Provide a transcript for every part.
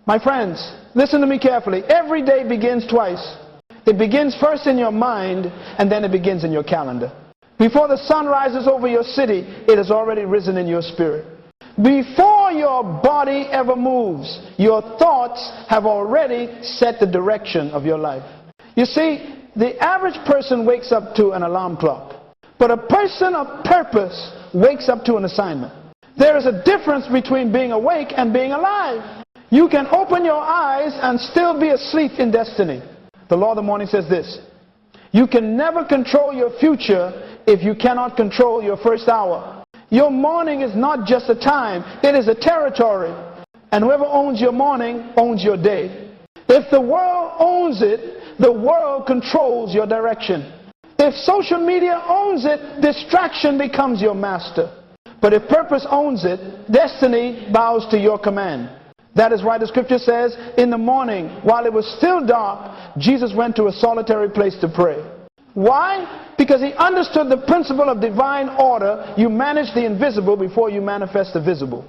My friends, listen to me carefully. Every day begins twice. It begins first in your mind, and then it begins in your calendar. Before the sun rises over your city, it has already risen in your spirit. Before your body ever moves, your thoughts have already set the direction of your life. You see, the average person wakes up to an alarm clock, but a person of purpose wakes up to an assignment. There is a difference between being awake and being alive. You can open your eyes and still be asleep in destiny. The law of the morning says this: you can never control your future if you cannot control your first hour. Your morning is not just a time, it is a territory. And whoever owns your morning owns your day. If the world owns it, the world controls your direction. If social media owns it, distraction becomes your master. But if purpose owns it, destiny bows to your command. That is why the scripture says, in the morning, while it was still dark, Jesus went to a solitary place to pray. Why? Because he understood the principle of divine order. You manage the invisible before you manifest the visible.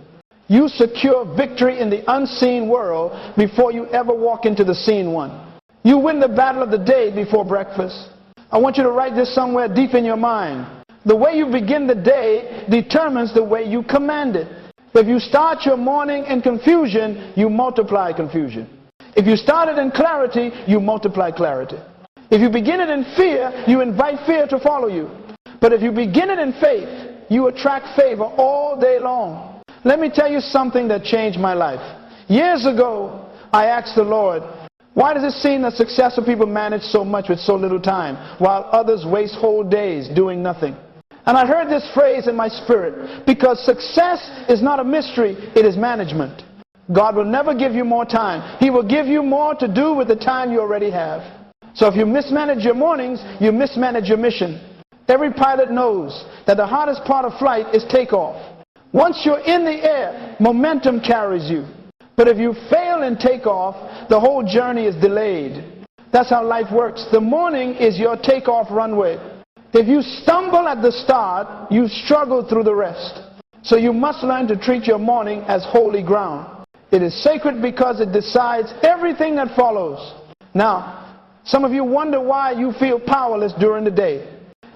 You secure victory in the unseen world before you ever walk into the seen one. You win the battle of the day before breakfast. I want you to write this somewhere deep in your mind. The way you begin the day determines the way you command it. If you start your morning in confusion, you multiply confusion. If you start it in clarity, you multiply clarity. If you begin it in fear, you invite fear to follow you. But if you begin it in faith, you attract favor all day long. Let me tell you something that changed my life. Years ago, I asked the Lord, why does it seem that successful people manage so much with so little time, while others waste whole days doing nothing? And I heard this phrase in my spirit, because success is not a mystery, it is management. God will never give you more time. He will give you more to do with the time you already have. So if you mismanage your mornings, you mismanage your mission. Every pilot knows that the hardest part of flight is takeoff. Once you're in the air, momentum carries you. But if you fail in takeoff, the whole journey is delayed. That's how life works. The morning is your takeoff runway. If you stumble at the start, you struggle through the rest. So you must learn to treat your morning as holy ground. It is sacred because it decides everything that follows. Now, some of you wonder why you feel powerless during the day.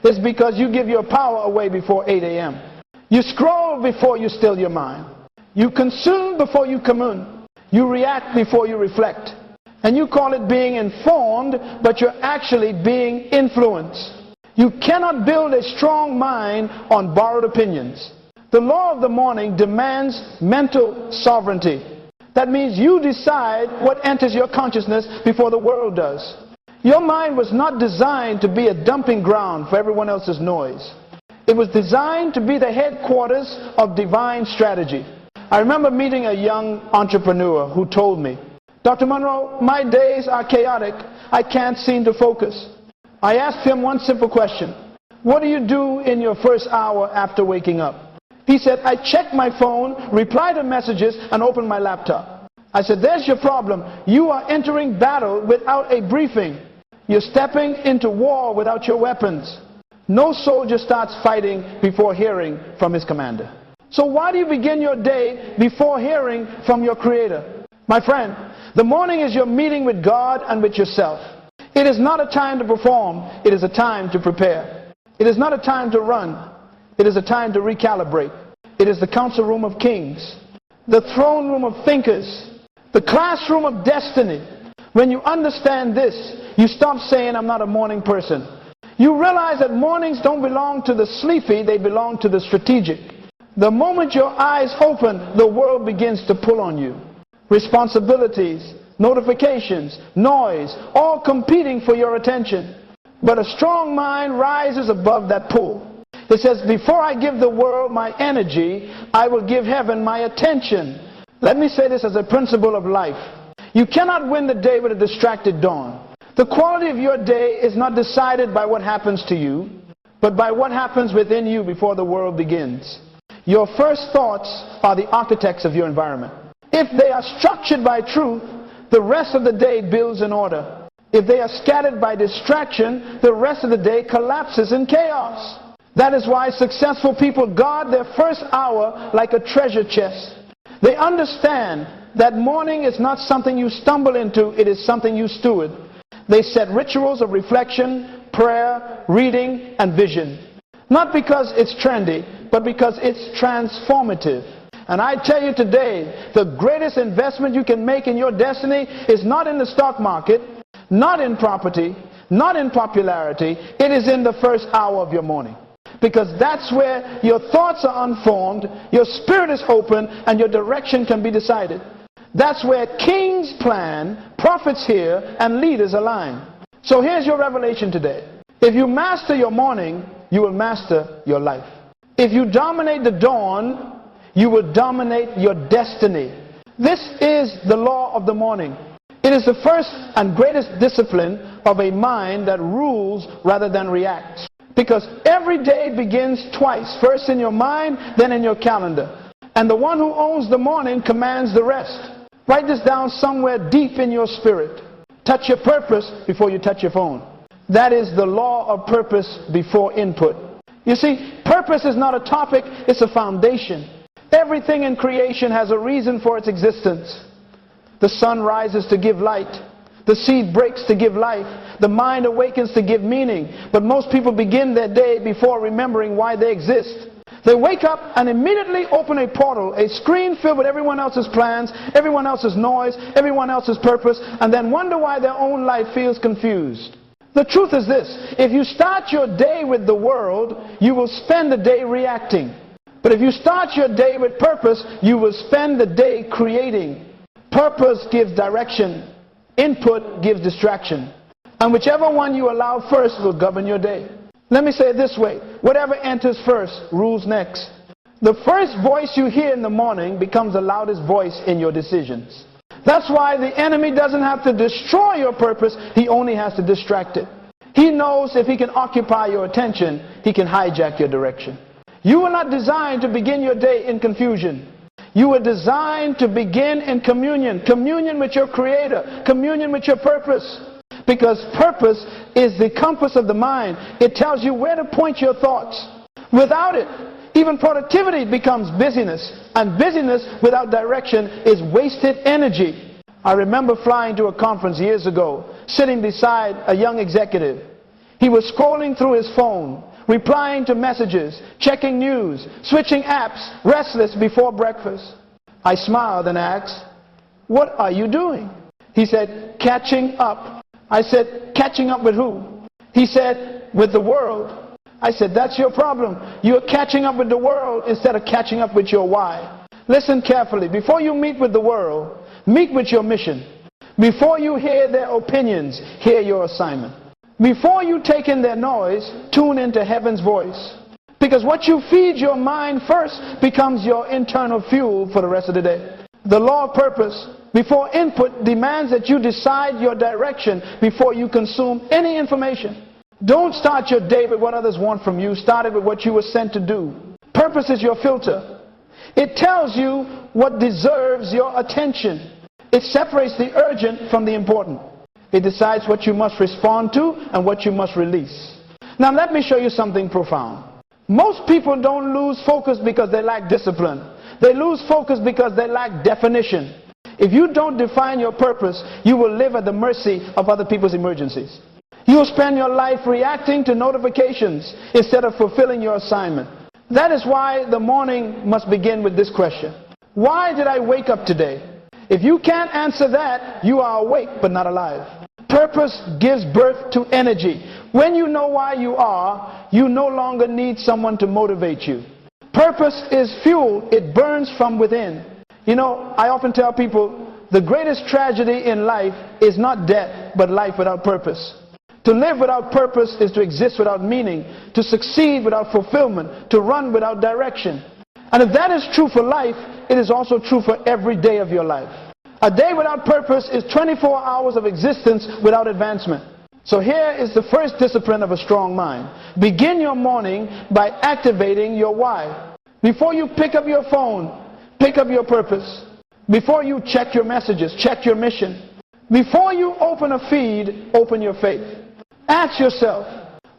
It's because you give your power away before 8 a.m. You scroll before you still your mind. You consume before you commune. You react before you reflect. And you call it being informed, but you're actually being influenced. You cannot build a strong mind on borrowed opinions. The law of the morning demands mental sovereignty. That means you decide what enters your consciousness before the world does. Your mind was not designed to be a dumping ground for everyone else's noise. It was designed to be the headquarters of divine strategy. I remember meeting a young entrepreneur who told me, Dr. Munroe, my days are chaotic. I can't seem to focus. I asked him one simple question. What do you do in your first hour after waking up? He said, I check my phone, reply to messages, and open my laptop. I said, there's your problem. You are entering battle without a briefing. You're stepping into war without your weapons. No soldier starts fighting before hearing from his commander. So why do you begin your day before hearing from your Creator? My friend, the morning is your meeting with God and with yourself. It is not a time to perform, it is a time to prepare. It is not a time to run, it is a time to recalibrate. It is the council room of kings, the throne room of thinkers, the classroom of destiny. When you understand this, you stop saying, I'm not a morning person. You realize that mornings don't belong to the sleepy, they belong to the strategic. The moment your eyes open, the world begins to pull on you. Responsibilities, notifications, noise, all competing for your attention. But a strong mind rises above that pull. It says, before I give the world my energy, I will give heaven my attention. Let me say this as a principle of life. You cannot win the day with a distracted dawn. The quality of your day is not decided by what happens to you, but by what happens within you before the world begins. Your first thoughts are the architects of your environment. If they are structured by truth, the rest of the day builds in order. If they are scattered by distraction, the rest of the day collapses in chaos. That is why successful people guard their first hour like a treasure chest. They understand That morning is not something you stumble into, it is something you steward. They set rituals of reflection, prayer, reading, and vision. Not because it's trendy, but because it's transformative. And I tell you today, the greatest investment you can make in your destiny is not in the stock market, not in property, not in popularity. It is in the first hour of your morning. Because that's where your thoughts are unformed, your spirit is open, and your direction can be decided. That's where kings plan, prophets hear, and leaders align. So here's your revelation today. If you master your morning, you will master your life. If you dominate the dawn, you will dominate your destiny. This is the law of the morning. It is the first and greatest discipline of a mind that rules rather than reacts. Because every day begins twice, first in your mind, then in your calendar. And the one who owns the morning commands the rest. Write this down somewhere deep in your spirit. Touch your purpose before you touch your phone. That is the law of purpose before input. You see, purpose is not a topic, it's a foundation. Everything in creation has a reason for its existence. The sun rises to give light. The seed breaks to give life. The mind awakens to give meaning. But most people begin their day before remembering why they exist. They wake up and immediately open a portal, a screen filled with everyone else's plans, everyone else's noise, everyone else's purpose, and then wonder why their own life feels confused. The truth is this: if you start your day with the world, you will spend the day reacting. But if you start your day with purpose, you will spend the day creating. Purpose gives direction. Input gives distraction. And whichever one you allow first will govern your day. Let me say it this way: whatever enters first rules next. The first voice you hear in the morning becomes the loudest voice in your decisions. That's why the enemy doesn't have to destroy your purpose, he only has to distract it. He knows if he can occupy your attention, he can hijack your direction. You were not designed to begin your day in confusion. You were designed to begin in communion. Communion with your Creator. Communion with your purpose. Because purpose is the compass of the mind. It tells you where to point your thoughts. Without it, even productivity becomes busyness. And busyness without direction is wasted energy. I remember flying to a conference years ago, sitting beside a young executive. He was scrolling through his phone, replying to messages, checking news, switching apps, restless before breakfast. I smiled and asked, "What are you doing?" He said, "Catching up." I said, "Catching up with who?" He said, "With the world." I said, "That's your problem. You're catching up with the world instead of catching up with your why." Listen carefully. Before you meet with the world, meet with your mission. Before you hear their opinions, hear your assignment. Before you take in their noise, tune into heaven's voice. Because what you feed your mind first becomes your internal fuel for the rest of the day. The law of purpose before input demands that you decide your direction before you consume any information. Don't start your day with what others want from you. Start it with what you were sent to do. Purpose is your filter. It tells you what deserves your attention. It separates the urgent from the important. It decides what you must respond to and what you must release. Now let me show you something profound. Most people don't lose focus because they lack discipline. They lose focus because they lack definition. If you don't define your purpose, you will live at the mercy of other people's emergencies. You'll spend your life reacting to notifications instead of fulfilling your assignment. That is why the morning must begin with this question: why did I wake up today? If you can't answer that, you are awake but not alive. Purpose gives birth to energy. When you know why you are, you no longer need someone to motivate you. Purpose is fuel. It burns from within. You know, I often tell people the greatest tragedy in life is not death, but life without purpose. To live without purpose is to exist without meaning, to succeed without fulfillment, to run without direction. And if that is true for life, it is also true for every day of your life. A day without purpose is 24 hours of existence without advancement. So here is the first discipline of a strong mind. Begin your morning by activating your why. Before you pick up your phone, pick up your purpose. Before you check your messages, check your mission. Before you open a feed, open your faith. Ask yourself,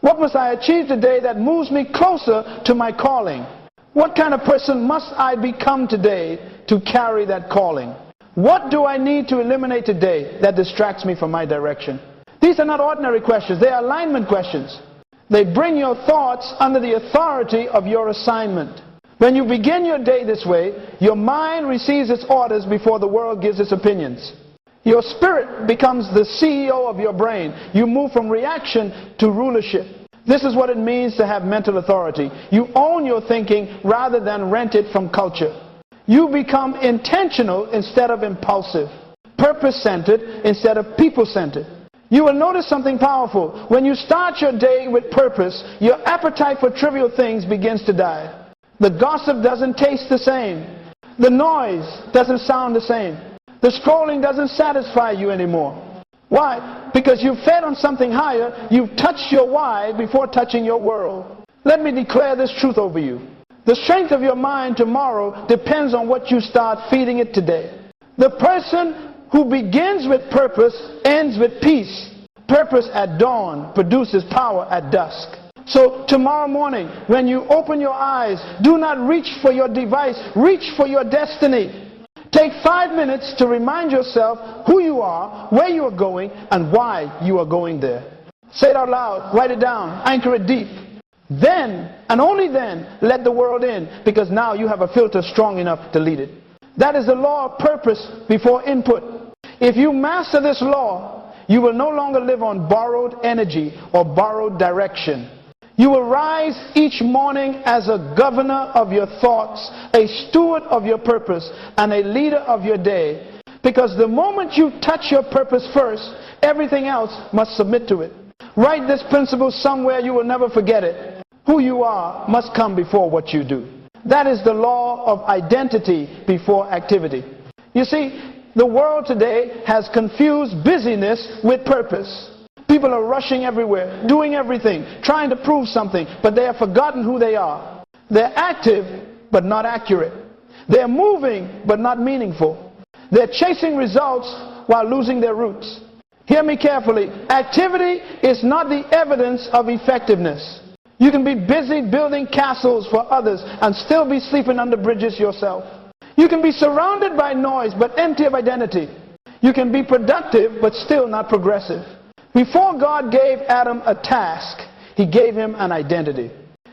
what must I achieve today that moves me closer to my calling? What kind of person must I become today to carry that calling? What do I need to eliminate today that distracts me from my direction? These are not ordinary questions. They are alignment questions. They bring your thoughts under the authority of your assignment. When you begin your day this way, your mind receives its orders before the world gives its opinions. Your spirit becomes the CEO of your brain. You move from reaction to rulership. This is what it means to have mental authority. You own your thinking rather than rent it from culture. You become intentional instead of impulsive, purpose-centered instead of people-centered. You will notice something powerful. When you start your day with purpose, your appetite for trivial things begins to die. The gossip doesn't taste the same. The noise doesn't sound the same. The scrolling doesn't satisfy you anymore. Why? Because you've fed on something higher. You've touched your why before touching your world. Let me declare this truth over you. The strength of your mind tomorrow depends on what you start feeding it today. The person who begins with purpose ends with peace. Purpose at dawn produces power at dusk. So tomorrow morning, when you open your eyes, do not reach for your device. Reach for your destiny. Take 5 minutes to remind yourself who you are, where you are going, and why you are going there. Say it out loud. Write it down. Anchor it deep. Then, and only then, let the world in, because now you have a filter strong enough to lead it. That is the law of purpose before input. If you master this law, you will no longer live on borrowed energy or borrowed direction. You will rise each morning as a governor of your thoughts, a steward of your purpose, and a leader of your day. Because the moment you touch your purpose first, everything else must submit to it. Write this principle somewhere, you will never forget it. Who you are must come before what you do. That is the law of identity before activity. You see, the world today has confused busyness with purpose. People are rushing everywhere, doing everything, trying to prove something, but they have forgotten who they are. They're active, but not accurate. They're moving, but not meaningful. They're chasing results while losing their roots. Hear me carefully. Activity is not the evidence of effectiveness. You can be busy building castles for others and still be sleeping under bridges yourself. You can be surrounded by noise but empty of identity. You can be productive but still not progressive. Before God gave Adam a task, he gave him an identity.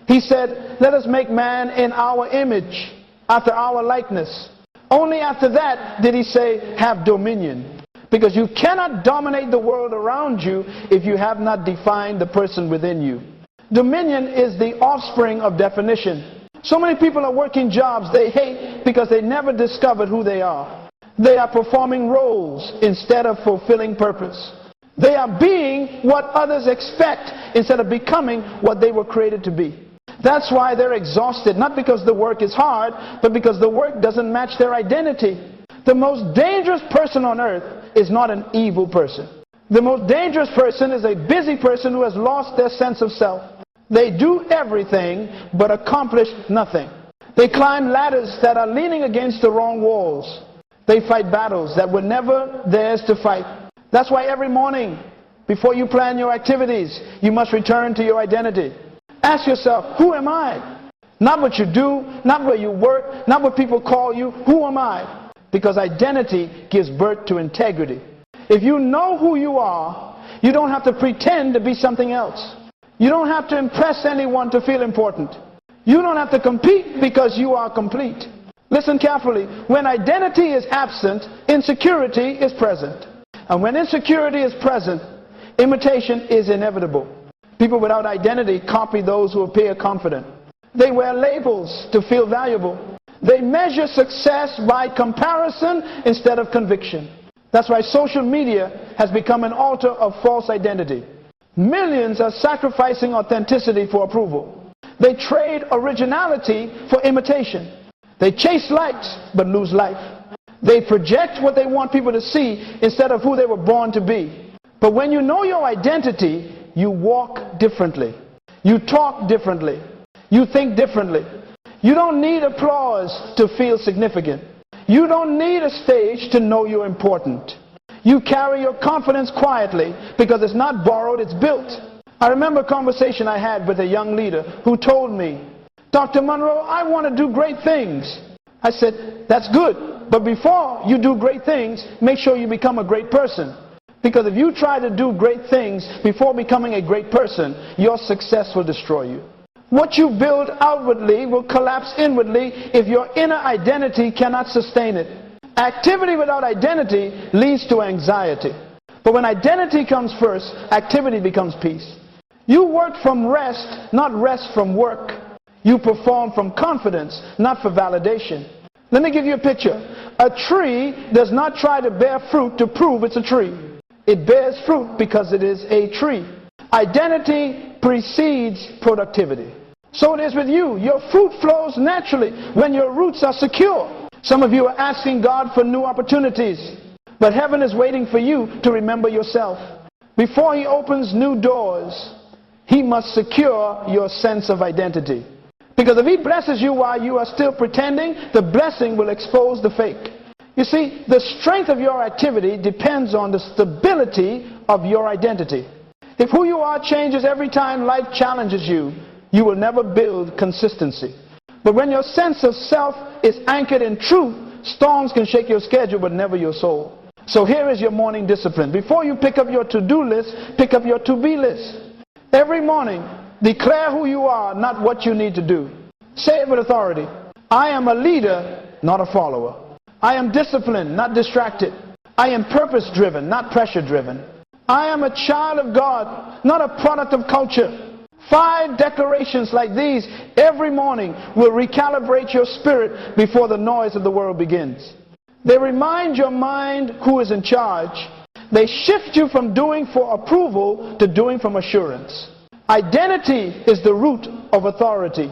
He said, let us make man in our image, after our likeness. Only after that did he say, have dominion. Because you cannot dominate the world around you if you have not defined the person within you. Dominion is the offspring of definition. So many people are working jobs they hate because they never discovered who they are. They are performing roles instead of fulfilling purpose. They are being what others expect instead of becoming what they were created to be. That's why they're exhausted, not because the work is hard, but because the work doesn't match their identity. The most dangerous person on earth is not an evil person. The most dangerous person is a busy person who has lost their sense of self. They do everything but accomplish nothing. They climb ladders that are leaning against the wrong walls. They fight battles that were never theirs to fight. That's why every morning, before you plan your activities, you must return to your identity. Ask yourself, who am I? Not what you do, not where you work, not what people call you. Who am I? Because identity gives birth to integrity. If you know who you are, you don't have to pretend to be something else. You don't have to impress anyone to feel important. You don't have to compete because you are complete. Listen carefully. When identity is absent, insecurity is present. And when insecurity is present, imitation is inevitable. People without identity copy those who appear confident. They wear labels to feel valuable. They measure success by comparison instead of conviction. That's why social media has become an altar of false identity. Millions are sacrificing authenticity for approval. They trade originality for imitation. They chase likes but lose life. They project what they want people to see instead of who they were born to be. But when you know your identity, you walk differently. You talk differently. You think differently. You don't need applause to feel significant. You don't need a stage to know you're important. You carry your confidence quietly because it's not borrowed, it's built. I remember a conversation I had with a young leader who told me, Dr. Munroe, I want to do great things. I said, that's good. But before you do great things, make sure you become a great person. Because if you try to do great things before becoming a great person, your success will destroy you. What you build outwardly will collapse inwardly if your inner identity cannot sustain it. Activity without identity leads to anxiety. But when identity comes first, activity becomes peace. You work from rest, not rest from work. You perform from confidence, not for validation. Let me give you a picture. A tree does not try to bear fruit to prove it's a tree. It bears fruit because it is a tree. Identity precedes productivity. So it is with you. Your fruit flows naturally when your roots are secure. Some of you are asking God for new opportunities, but heaven is waiting for you to remember yourself. Before He opens new doors, He must secure your sense of identity. Because if He blesses you while you are still pretending, the blessing will expose the fake. You see, the strength of your activity depends on the stability of your identity. If who you are changes every time life challenges you, you will never build consistency. But when your sense of self is anchored in truth, storms can shake your schedule but never your soul. So here is your morning discipline. Before you pick up your to-do list, pick up your to-be list. Every morning, declare who you are, not what you need to do. Say it with authority. I am a leader, not a follower. I am disciplined, not distracted. I am purpose-driven, not pressure-driven. I am a child of God, not a product of culture. 5 declarations like these every morning will recalibrate your spirit before the noise of the world begins. They remind your mind who is in charge. They shift you from doing for approval to doing from assurance. Identity is the root of authority.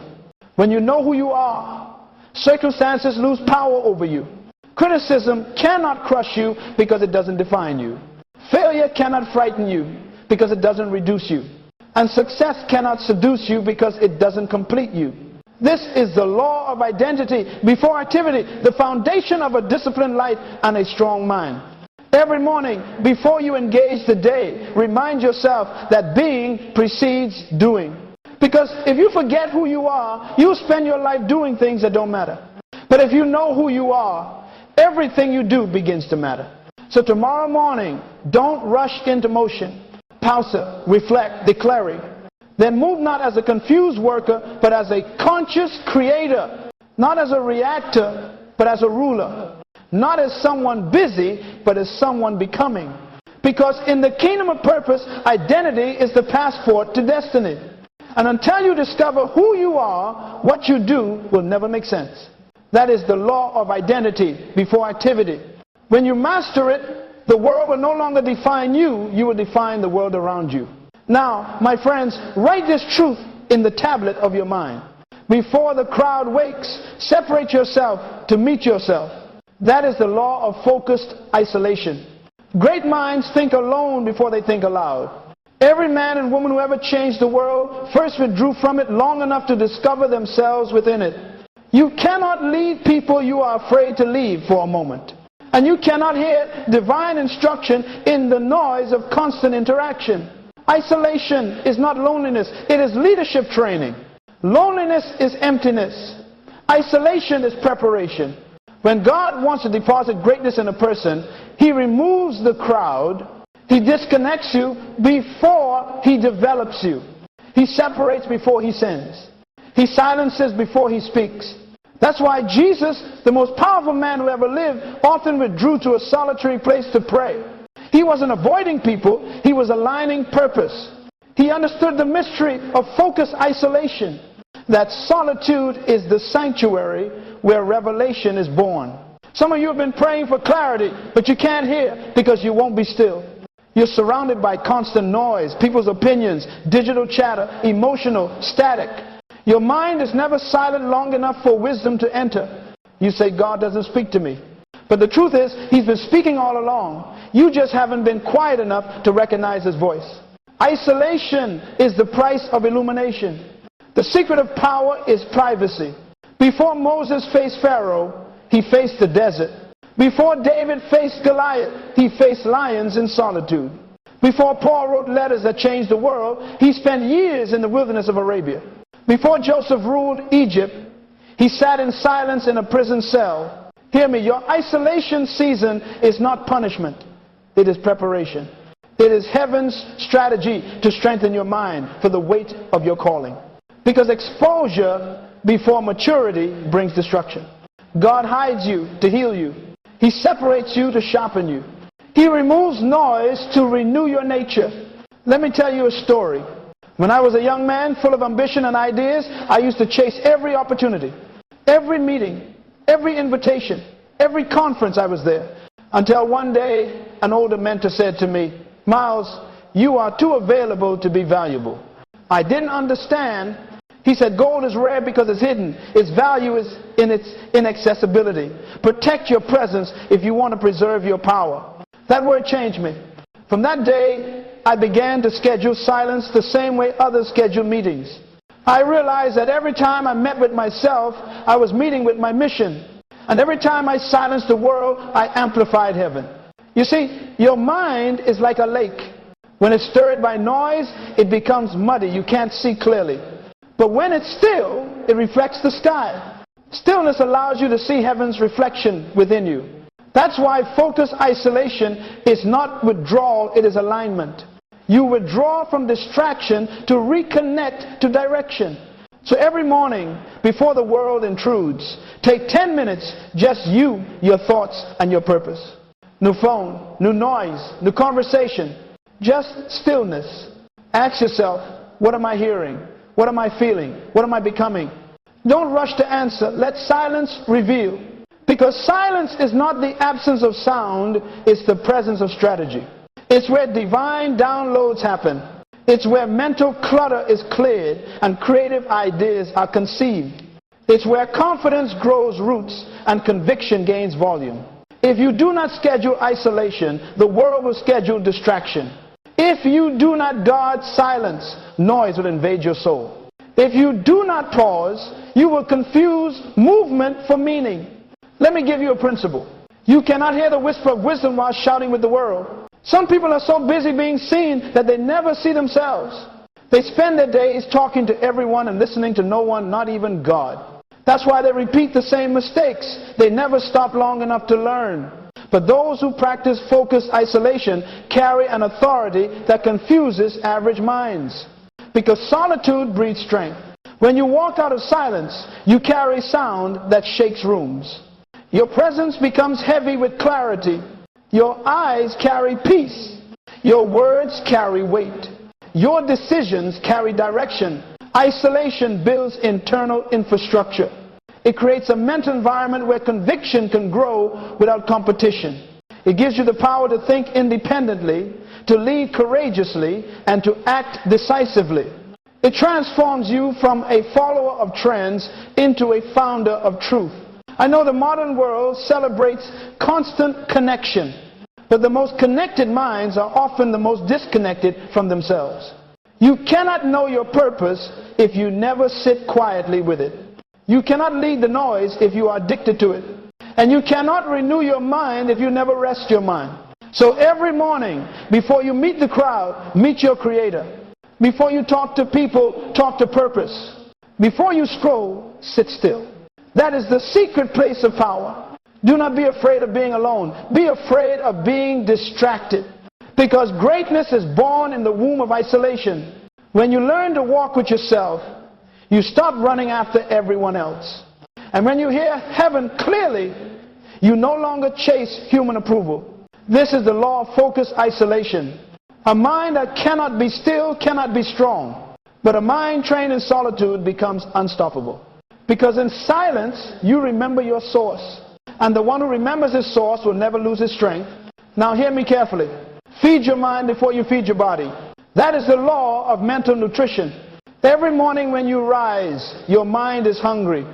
When you know who you are, circumstances lose power over you. Criticism cannot crush you because it doesn't define you. Failure cannot frighten you because it doesn't reduce you. And success cannot seduce you because it doesn't complete you. This is the law of identity before activity, the foundation of a disciplined life and a strong mind. Every morning, before you engage the day, remind yourself that being precedes doing. Because if you forget who you are, you'll spend your life doing things that don't matter. But if you know who you are, everything you do begins to matter. So tomorrow morning, don't rush into motion. Pause it, reflect, declaring. Then move not as a confused worker, but as a conscious creator. Not as a reactor, but as a ruler. Not as someone busy, but as someone becoming. Because in the kingdom of purpose, identity is the passport to destiny. And until you discover who you are, what you do will never make sense. That is the law of identity before activity. When you master it, the world will no longer define you, you will define the world around you. Now, my friends, write this truth in the tablet of your mind. Before the crowd wakes, separate yourself to meet yourself. That is the law of focused isolation. Great minds think alone before they think aloud. Every man and woman who ever changed the world first withdrew from it long enough to discover themselves within it. You cannot lead people you are afraid to leave for a moment. And you cannot hear divine instruction in the noise of constant interaction. Isolation is not loneliness, it is leadership training. Loneliness is emptiness. Isolation is preparation. When God wants to deposit greatness in a person, He removes the crowd. He disconnects you before He develops you. He separates before He sends. He silences before He speaks. That's why Jesus, the most powerful man who ever lived, often withdrew to a solitary place to pray. He wasn't avoiding people, He was aligning purpose. He understood the mystery of focused isolation. That solitude is the sanctuary where revelation is born. Some of you have been praying for clarity, but you can't hear because you won't be still. You're surrounded by constant noise, people's opinions, digital chatter, emotional static. Your mind is never silent long enough for wisdom to enter. You say, God doesn't speak to me. But the truth is, He's been speaking all along. You just haven't been quiet enough to recognize His voice. Isolation is the price of illumination. The secret of power is privacy. Before Moses faced Pharaoh, he faced the desert. Before David faced Goliath, he faced lions in solitude. Before Paul wrote letters that changed the world, he spent years in the wilderness of Arabia. Before Joseph ruled Egypt, he sat in silence in a prison cell. Hear me, your isolation season is not punishment. It is preparation. It is heaven's strategy to strengthen your mind for the weight of your calling. Because exposure before maturity brings destruction. God hides you to heal you. He separates you to sharpen you. He removes noise to renew your nature. Let me tell you a story. When I was a young man full of ambition and ideas, I used to chase every opportunity, every meeting, every invitation, every conference I was there. Until one day, an older mentor said to me, Myles, you are too available to be valuable. I didn't understand. He said, gold is rare because it's hidden. Its value is in its inaccessibility. Protect your presence if you want to preserve your power. That word changed me. From that day, I began to schedule silence the same way others schedule meetings. I realized that every time I met with myself, I was meeting with my mission. And every time I silenced the world, I amplified heaven. You see, your mind is like a lake. When it's stirred by noise, it becomes muddy. You can't see clearly. But when it's still, it reflects the sky. Stillness allows you to see heaven's reflection within you. That's why focused isolation is not withdrawal, it is alignment. You withdraw from distraction to reconnect to direction. So every morning, before the world intrudes, take 10 minutes, just you, your thoughts, and your purpose. New phone, new noise, new conversation, just stillness. Ask yourself, what am I hearing? What am I feeling? What am I becoming? Don't rush to answer. Let silence reveal. Because silence is not the absence of sound, it's the presence of strategy. It's where divine downloads happen. It's where mental clutter is cleared and creative ideas are conceived. It's where confidence grows roots and conviction gains volume. If you do not schedule isolation, the world will schedule distraction. If you do not guard silence, noise will invade your soul. If you do not pause, you will confuse movement for meaning. Let me give you a principle. You cannot hear the whisper of wisdom while shouting with the world. Some people are so busy being seen that they never see themselves. They spend their days talking to everyone and listening to no one, not even God. That's why they repeat the same mistakes. They never stop long enough to learn. But those who practice focused isolation carry an authority that confuses average minds. Because solitude breeds strength. When you walk out of silence, you carry sound that shakes rooms. Your presence becomes heavy with clarity. Your eyes carry peace. Your words carry weight. Your decisions carry direction. Isolation builds internal infrastructure. It creates a mental environment where conviction can grow without competition. It gives you the power to think independently, to lead courageously, and to act decisively. It transforms you from a follower of trends into a founder of truth. I know the modern world celebrates constant connection, but the most connected minds are often the most disconnected from themselves. You cannot know your purpose if you never sit quietly with it. You cannot lead the noise if you are addicted to it. And you cannot renew your mind if you never rest your mind. So every morning, before you meet the crowd, meet your Creator. Before you talk to people, talk to purpose. Before you scroll, sit still. That is the secret place of power. Do not be afraid of being alone. Be afraid of being distracted. Because greatness is born in the womb of isolation. When you learn to walk with yourself, you stop running after everyone else. And when you hear heaven clearly, you no longer chase human approval. This is the law of focused isolation. A mind that cannot be still cannot be strong. But a mind trained in solitude becomes unstoppable. Because in silence, you remember your source. And the one who remembers his source will never lose his strength. Now hear me carefully. Feed your mind before you feed your body. That is the law of mental nutrition. Every morning when you rise, your mind is hungry.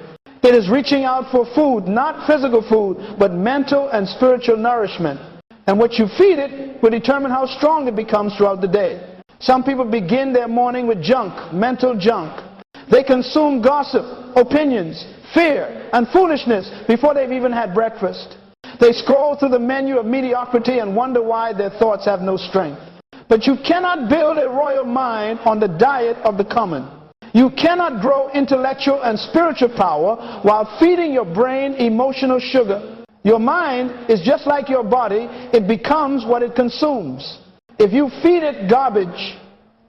It is reaching out for food, not physical food, but mental and spiritual nourishment. And what you feed it will determine how strong it becomes throughout the day. Some people begin their morning with junk, mental junk. They consume gossip, opinions, fear, and foolishness before they've even had breakfast. They scroll through the menu of mediocrity and wonder why their thoughts have no strength. But you cannot build a royal mind on the diet of the common. You cannot grow intellectual and spiritual power while feeding your brain emotional sugar. Your mind is just like your body. It becomes what it consumes. If you feed it garbage,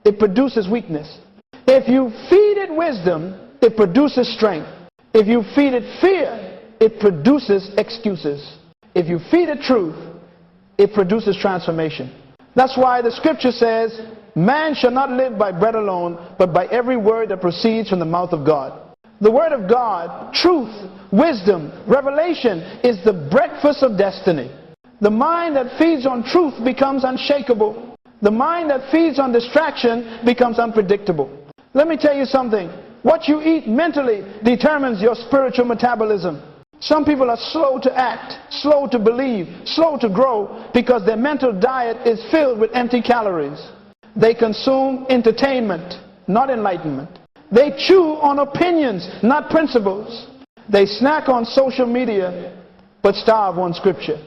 it produces weakness. If you feed it wisdom, it produces strength. If you feed it fear, it produces excuses. If you feed it truth, it produces transformation. That's why the scripture says, man shall not live by bread alone, but by every word that proceeds from the mouth of God. The word of God, truth, wisdom, revelation is the breakfast of destiny. The mind that feeds on truth becomes unshakable. The mind that feeds on distraction becomes unpredictable. Let me tell you something. What you eat mentally determines your spiritual metabolism. Some people are slow to act, slow to believe, slow to grow because their mental diet is filled with empty calories. They consume entertainment, not enlightenment. They chew on opinions, not principles. They snack on social media, but starve on scripture.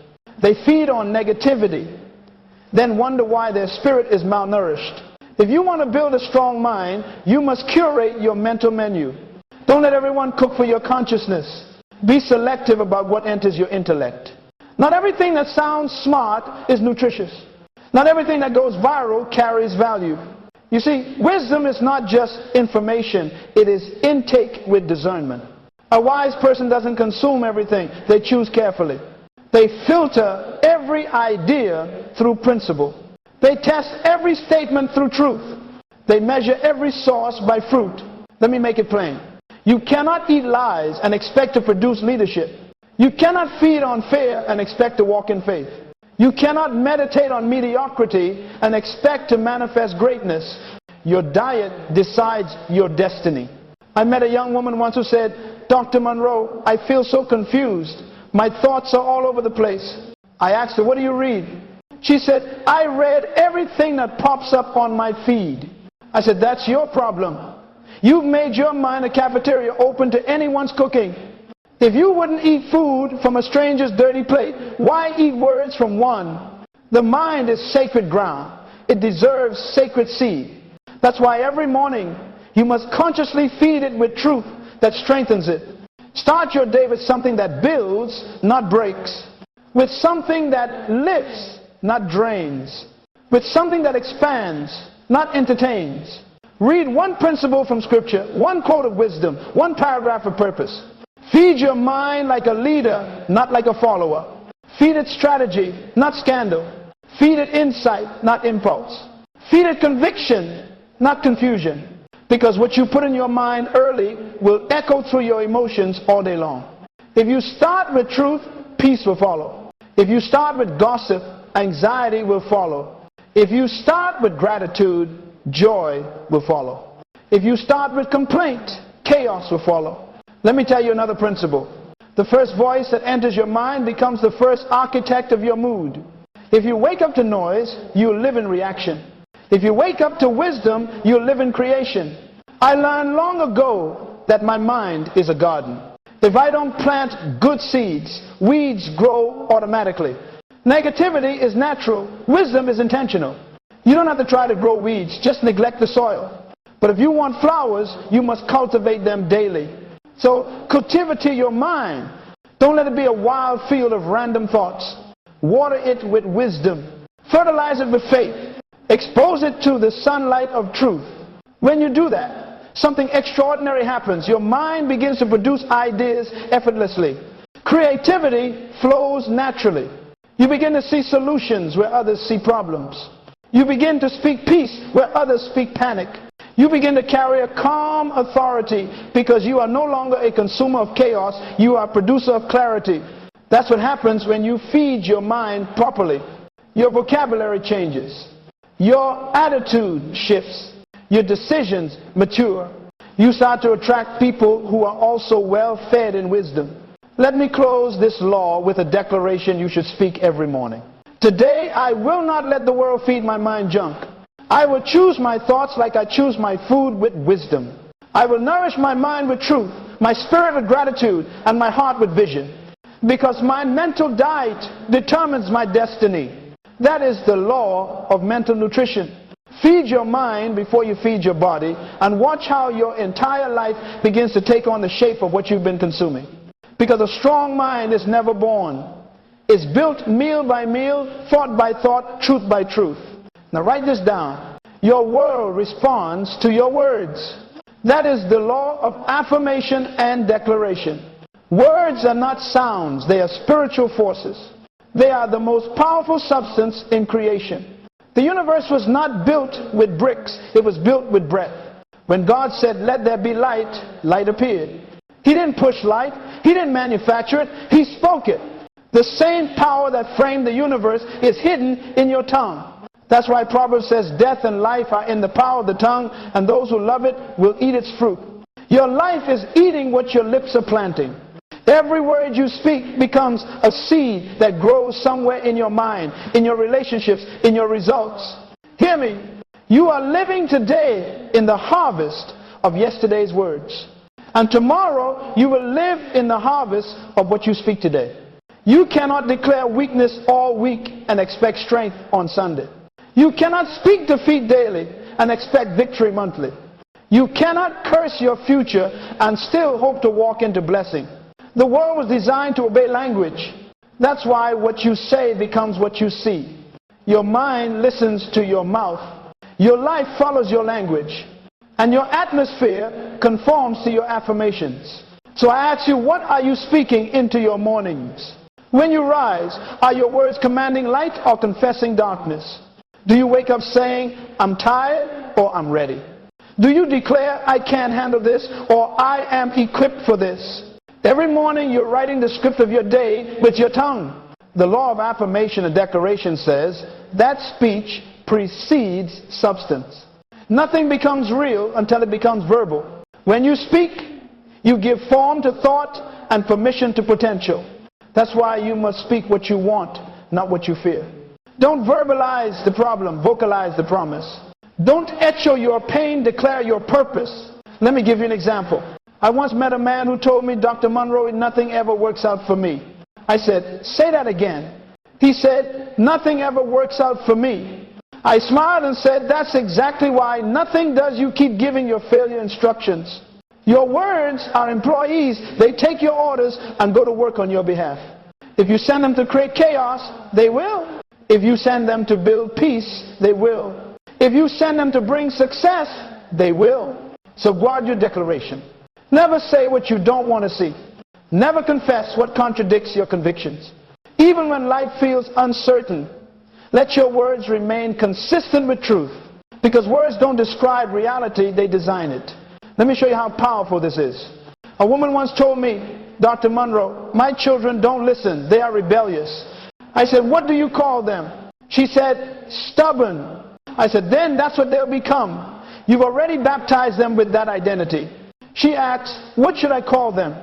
They feed on negativity, then wonder why their spirit is malnourished. If you want to build a strong mind, you must curate your mental menu. Don't let everyone cook for your consciousness. Be selective about what enters your intellect. Not everything that sounds smart is nutritious. Not everything that goes viral carries value. You see, wisdom is not just information, it is intake with discernment. A wise person doesn't consume everything, they choose carefully. They filter every idea through principle. They test every statement through truth. They measure every source by fruit. Let me make it plain. You cannot eat lies and expect to produce leadership. You cannot feed on fear and expect to walk in faith. You cannot meditate on mediocrity and expect to manifest greatness. Your diet decides your destiny. I met a young woman once who said, Dr. Munroe, I feel so confused. My thoughts are all over the place. I asked her, what do you read? She said, I read everything that pops up on my feed. I said, that's your problem. You've made your mind a cafeteria open to anyone's cooking. If you wouldn't eat food from a stranger's dirty plate, why eat words from one? The mind is sacred ground. It deserves sacred seed. That's why every morning you must consciously feed it with truth that strengthens it. Start your day with something that builds, not breaks. With something that lifts, not drains. With something that expands, not entertains. Read one principle from scripture, one quote of wisdom, one paragraph of purpose. Feed your mind like a leader, not like a follower. Feed it strategy, not scandal. Feed it insight, not impulse. Feed it conviction, not confusion. Because what you put in your mind early will echo through your emotions all day long. If you start with truth, peace will follow. If you start with gossip, anxiety will follow. If you start with gratitude, joy will follow. If you start with complaint, chaos will follow. Let me tell you another principle. The first voice that enters your mind becomes the first architect of your mood. If you wake up to noise, you'll live in reaction. If you wake up to wisdom, you'll live in creation. I learned long ago that my mind is a garden. If I don't plant good seeds, weeds grow automatically. Negativity is natural. Wisdom is intentional. You don't have to try to grow weeds. Just neglect the soil. But if you want flowers, you must cultivate them daily. So cultivate your mind. Don't let it be a wild field of random thoughts. Water it with wisdom. Fertilize it with faith. Expose it to the sunlight of truth. When you do that, something extraordinary happens. Your mind begins to produce ideas effortlessly. Creativity flows naturally. You begin to see solutions where others see problems. You begin to speak peace where others speak panic. You begin to carry a calm authority because you are no longer a consumer of chaos. You are a producer of clarity. That's what happens when you feed your mind properly. Your vocabulary changes. Your attitude shifts. Your decisions mature. You start to attract people who are also well fed in wisdom. Let me close this law with a declaration you should speak every morning. Today, I will not let the world feed my mind junk. I will choose my thoughts like I choose my food with wisdom. I will nourish my mind with truth, my spirit with gratitude, and my heart with vision. Because my mental diet determines my destiny. That is the law of mental nutrition. Feed your mind before you feed your body, and watch how your entire life begins to take on the shape of what you've been consuming. Because a strong mind is never born. is built meal by meal, thought by thought, truth by truth. Now write this down. Your world responds to your words. That is the law of affirmation and declaration. Words are not sounds, they are spiritual forces. They are the most powerful substance in creation. The universe was not built with bricks, it was built with breath. When God said, "Let there be light," light appeared. He didn't push light, He didn't manufacture it, He spoke it. The same power that framed the universe is hidden in your tongue. That's why Proverbs says, "Death and life are in the power of the tongue, and those who love it will eat its fruit." Your life is eating what your lips are planting. Every word you speak becomes a seed that grows somewhere in your mind, in your relationships, in your results. Hear me. You are living today in the harvest of yesterday's words. And tomorrow you will live in the harvest of what you speak today. You cannot declare weakness all week and expect strength on Sunday. You cannot speak defeat daily and expect victory monthly. You cannot curse your future and still hope to walk into blessing. The world was designed to obey language. That's why what you say becomes what you see. Your mind listens to your mouth. Your life follows your language. And your atmosphere conforms to your affirmations. So I ask you, what are you speaking into your mornings? When you rise, are your words commanding light or confessing darkness? Do you wake up saying, "I'm tired," or "I'm ready"? Do you declare, "I can't handle this," or "I am equipped for this"? Every morning you're writing the script of your day with your tongue. The law of affirmation and declaration says that speech precedes substance. Nothing becomes real until it becomes verbal. When you speak, you give form to thought and permission to potential. That's why you must speak what you want, not what you fear. Don't verbalize the problem, vocalize the promise. Don't echo your pain, declare your purpose. Let me give you an example. I once met a man who told me, "Dr. Munroe, nothing ever works out for me." I said, "Say that again." He said, "Nothing ever works out for me." I smiled and said, "That's exactly why nothing does. You keep giving your failure instructions. Your words are employees. They take your orders and go to work on your behalf. If you send them to create chaos, they will. If you send them to build peace, they will. If you send them to bring success, they will. So guard your declaration. Never say what you don't want to see. Never confess what contradicts your convictions. Even when life feels uncertain, let your words remain consistent with truth. Because words don't describe reality, they design it. Let me show you how powerful this is. A woman once told me, "Dr. Munroe, my children don't listen. They are rebellious." I said, "What do you call them?" She said, "Stubborn." I said, "Then that's what they'll become. You've already baptized them with that identity." She asked, "What should I call them?"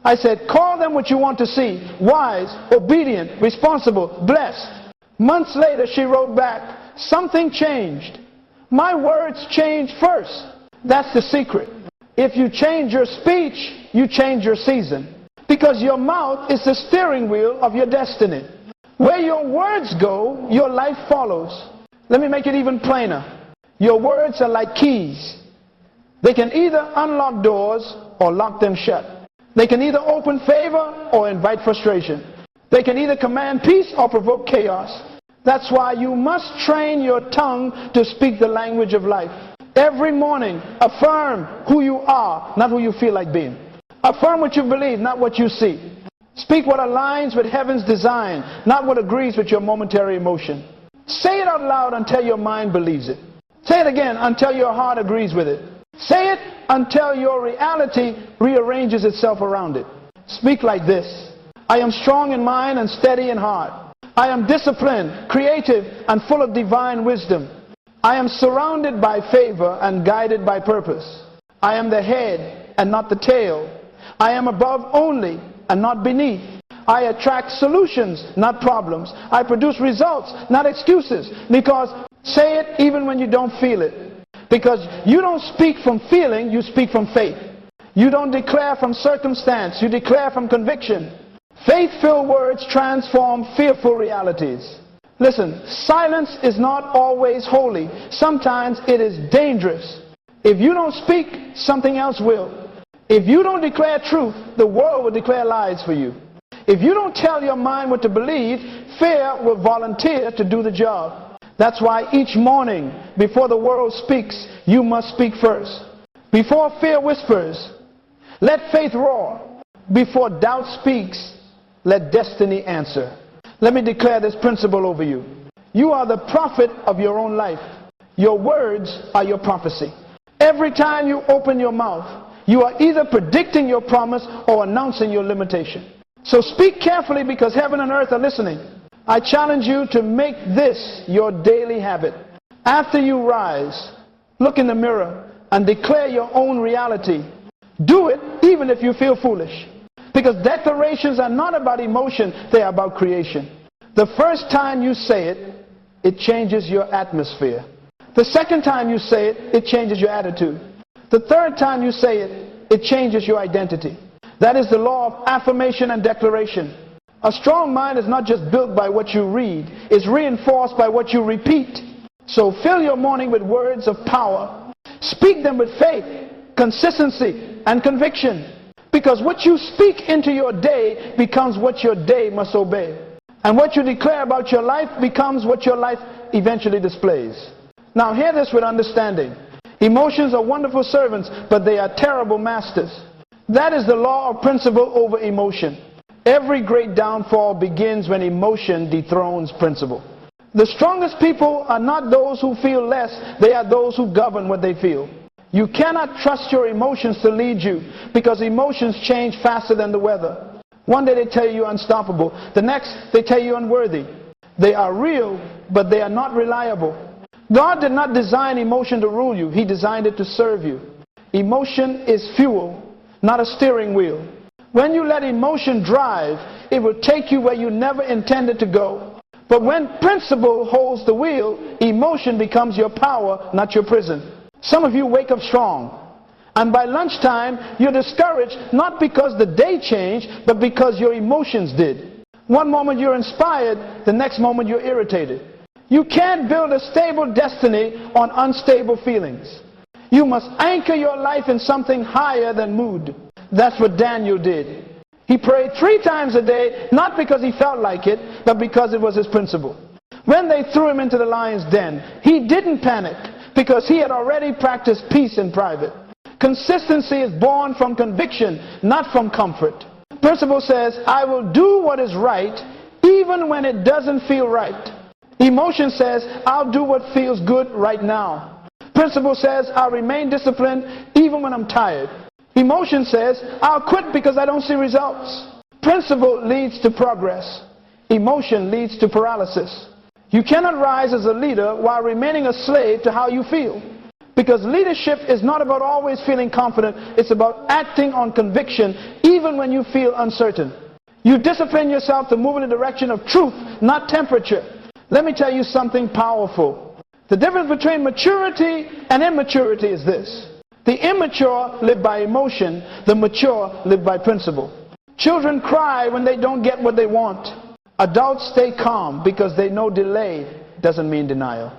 I said, "Call them what you want to see. Wise, obedient, responsible, blessed." Months later, she wrote back, "Something changed. My words changed first." That's the secret. If you change your speech, you change your season. Because your mouth is the steering wheel of your destiny. Where your words go, your life follows. Let me make it even plainer. Your words are like keys. They can either unlock doors or lock them shut. They can either open favor or invite frustration. They can either command peace or provoke chaos. That's why you must train your tongue to speak the language of life. Every morning, affirm who you are, not who you feel like being. Affirm what you believe, not what you see. Speak what aligns with heaven's design, not what agrees with your momentary emotion. Say it out loud until your mind believes it. Say it again until your heart agrees with it. Say it until your reality rearranges itself around it. Speak like this: "I am strong in mind and steady in heart. I am disciplined, creative, and full of divine wisdom. I am surrounded by favor and guided by purpose. I am the head and not the tail. I am above only and not beneath. I attract solutions, not problems. I produce results, not excuses." Because say it even when you don't feel it. Because you don't speak from feeling, you speak from faith. You don't declare from circumstance, you declare from conviction. Faith-filled words transform fearful realities. Listen, silence is not always holy. Sometimes it is dangerous. If you don't speak, something else will. If you don't declare truth, the world will declare lies for you. If you don't tell your mind what to believe, fear will volunteer to do the job. That's why each morning, before the world speaks, you must speak first. Before fear whispers, let faith roar. Before doubt speaks, let destiny answer. Let me declare this principle over you. You are the prophet of your own life. Your words are your prophecy. Every time you open your mouth, you are either predicting your promise or announcing your limitation. So speak carefully, because heaven and earth are listening. I challenge you to make this your daily habit. After you rise, look in the mirror and declare your own reality. Do it even if you feel foolish. Because declarations are not about emotion, they are about creation. The first time you say it, it changes your atmosphere. The second time you say it, it changes your attitude. The third time you say it, it changes your identity. That is the law of affirmation and declaration. A strong mind is not just built by what you read, it's reinforced by what you repeat. So fill your morning with words of power. Speak them with faith, consistency, and conviction. Because what you speak into your day becomes what your day must obey. And what you declare about your life becomes what your life eventually displays. Now hear this with understanding. Emotions are wonderful servants, but they are terrible masters. That is the law of principle over emotion. Every great downfall begins when emotion dethrones principle. The strongest people are not those who feel less, they are those who govern what they feel. You cannot trust your emotions to lead you, because emotions change faster than the weather. One day they tell you you're unstoppable, the next they tell you unworthy. They are real, but they are not reliable. God did not design emotion to rule you, He designed it to serve you. Emotion is fuel, not a steering wheel. When you let emotion drive, it will take you where you never intended to go. But when principle holds the wheel, emotion becomes your power, not your prison. Some of you wake up strong, and by lunchtime you're discouraged, not because the day changed, but because your emotions did. One moment you're inspired, the next moment you're irritated. You can't build a stable destiny on unstable feelings. You must anchor your life in something higher than mood. That's what Daniel did. He prayed 3 times a day, not because he felt like it, but because it was his principle. When they threw him into the lion's den, he didn't panic, because he had already practiced peace in private. Consistency is born from conviction, not from comfort. Principle says, I will do what is right, even when it doesn't feel right. Emotion says, I'll do what feels good right now. Principle says, I'll remain disciplined even when I'm tired. Emotion says, I'll quit because I don't see results. Principle leads to progress. Emotion leads to paralysis. You cannot rise as a leader while remaining a slave to how you feel. Because leadership is not about always feeling confident. It's about acting on conviction even when you feel uncertain. You discipline yourself to move in the direction of truth, not temperature. Let me tell you something powerful. The difference between maturity and immaturity is this. The immature live by emotion. The mature live by principle. Children cry when they don't get what they want. Adults stay calm because they know delay doesn't mean denial.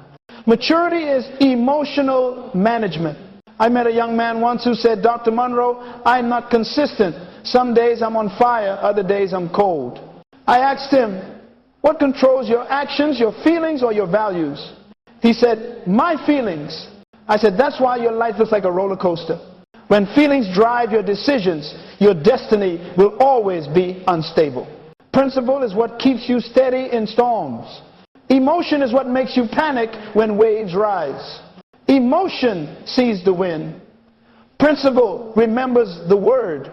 Maturity is emotional management. I met a young man once who said, Dr. Munroe, I'm not consistent. Some days I'm on fire, other days I'm cold. I asked him, what controls your actions, your feelings, or your values? He said, my feelings. I said, that's why your life looks like a roller coaster. When feelings drive your decisions, your destiny will always be unstable. Principle is what keeps you steady in storms. Emotion is what makes you panic when waves rise. Emotion sees the wind. Principle remembers the word.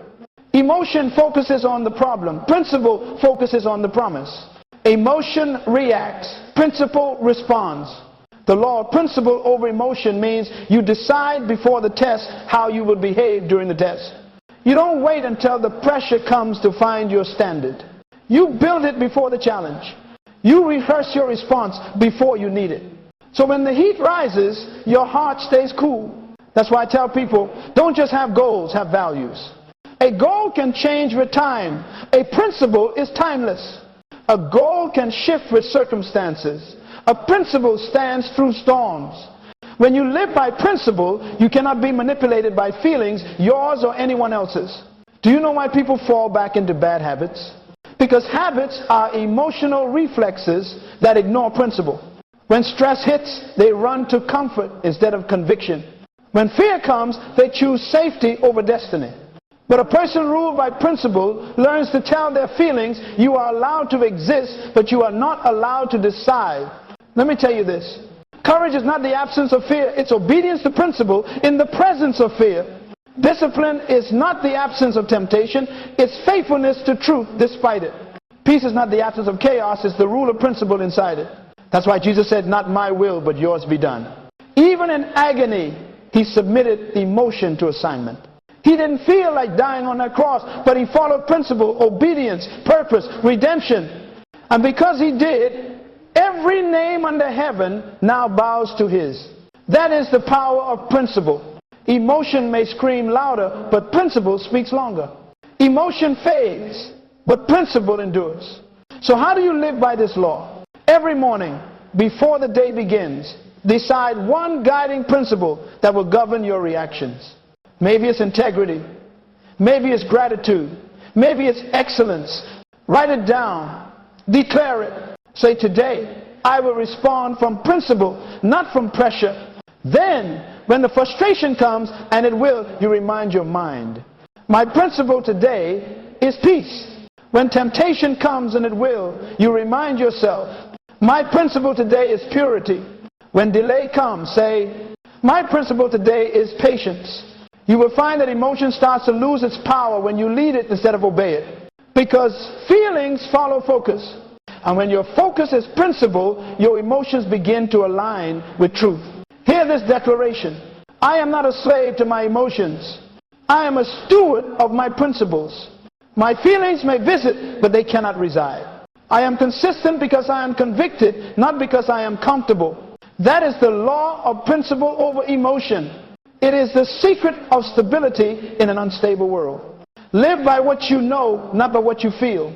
Emotion focuses on the problem. Principle focuses on the promise. Emotion reacts. Principle responds. The law of principle over emotion means you decide before the test how you will behave during the test. You don't wait until the pressure comes to find your standard. You build it before the challenge. You rehearse your response before you need it. So when the heat rises, your heart stays cool. That's why I tell people, don't just have goals, have values. A goal can change with time. A principle is timeless. A goal can shift with circumstances. A principle stands through storms. When you live by principle, you cannot be manipulated by feelings, yours or anyone else's. Do you know why people fall back into bad habits? Because habits are emotional reflexes that ignore principle. When stress hits, they run to comfort instead of conviction. When fear comes, they choose safety over destiny. But a person ruled by principle learns to tell their feelings, you are allowed to exist, but you are not allowed to decide. Let me tell you this. Courage is not the absence of fear. It's obedience to principle in the presence of fear. Discipline is not the absence of temptation. It's faithfulness to truth despite it. Peace is not the absence of chaos. It's the rule of principle inside it. That's why Jesus said, not my will, but yours be done. Even in agony, he submitted emotion to assignment. He didn't feel like dying on that cross, but he followed principle, obedience, purpose, redemption. And because he did, every name under heaven now bows to his. That is the power of principle. Emotion may scream louder, but principle speaks longer. Emotion fades, but principle endures. So how do you live by this law? Every morning, before the day begins, decide one guiding principle that will govern your reactions. Maybe it's integrity. Maybe it's gratitude. Maybe it's excellence. Write it down. Declare it. Say, today, I will respond from principle, not from pressure. Then, when the frustration comes, and it will, you remind your mind. My principle today is peace. When temptation comes, and it will, you remind yourself. My principle today is purity. When delay comes, say, my principle today is patience. You will find that emotion starts to lose its power when you lead it instead of obey it. Because feelings follow focus. And when your focus is principle, your emotions begin to align with truth. Hear this declaration. I am not a slave to my emotions. I am a steward of my principles. My feelings may visit, but they cannot reside. I am consistent because I am convicted, not because I am comfortable. That is the law of principle over emotion. It is the secret of stability in an unstable world. Live by what you know, not by what you feel.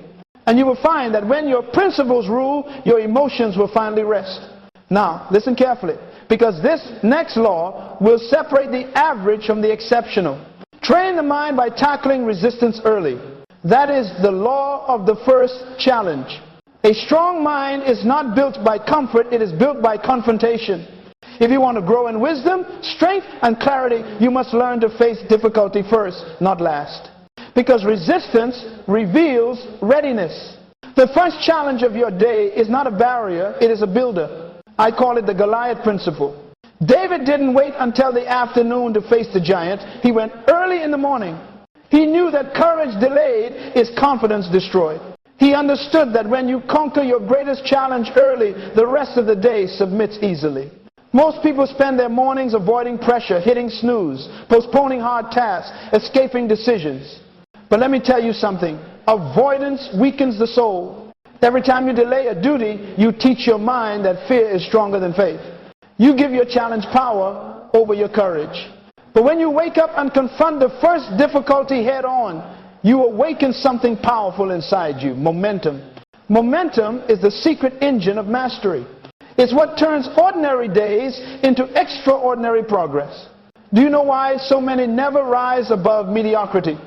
And you will find that when your principles rule, your emotions will finally rest. Now, listen carefully, because this next law will separate the average from the exceptional. Train the mind by tackling resistance early. That is the law of the first challenge. A strong mind is not built by comfort, it is built by confrontation. If you want to grow in wisdom, strength, and clarity, you must learn to face difficulty first, not last. Because resistance reveals readiness. The first challenge of your day is not a barrier, it is a builder. I call it the Goliath principle. David didn't wait until the afternoon to face the giant. He went early in the morning. He knew that courage delayed is confidence destroyed. He understood that when you conquer your greatest challenge early, the rest of the day submits easily. Most people spend their mornings avoiding pressure, hitting snooze, postponing hard tasks, escaping decisions. But let me tell you something. Avoidance weakens the soul. Every time you delay a duty, you teach your mind that fear is stronger than faith. You give your challenge power over your courage. But when you wake up and confront the first difficulty head on, you awaken something powerful inside you, momentum. Momentum is the secret engine of mastery. It's what turns ordinary days into extraordinary progress. Do you know why so many never rise above mediocrity?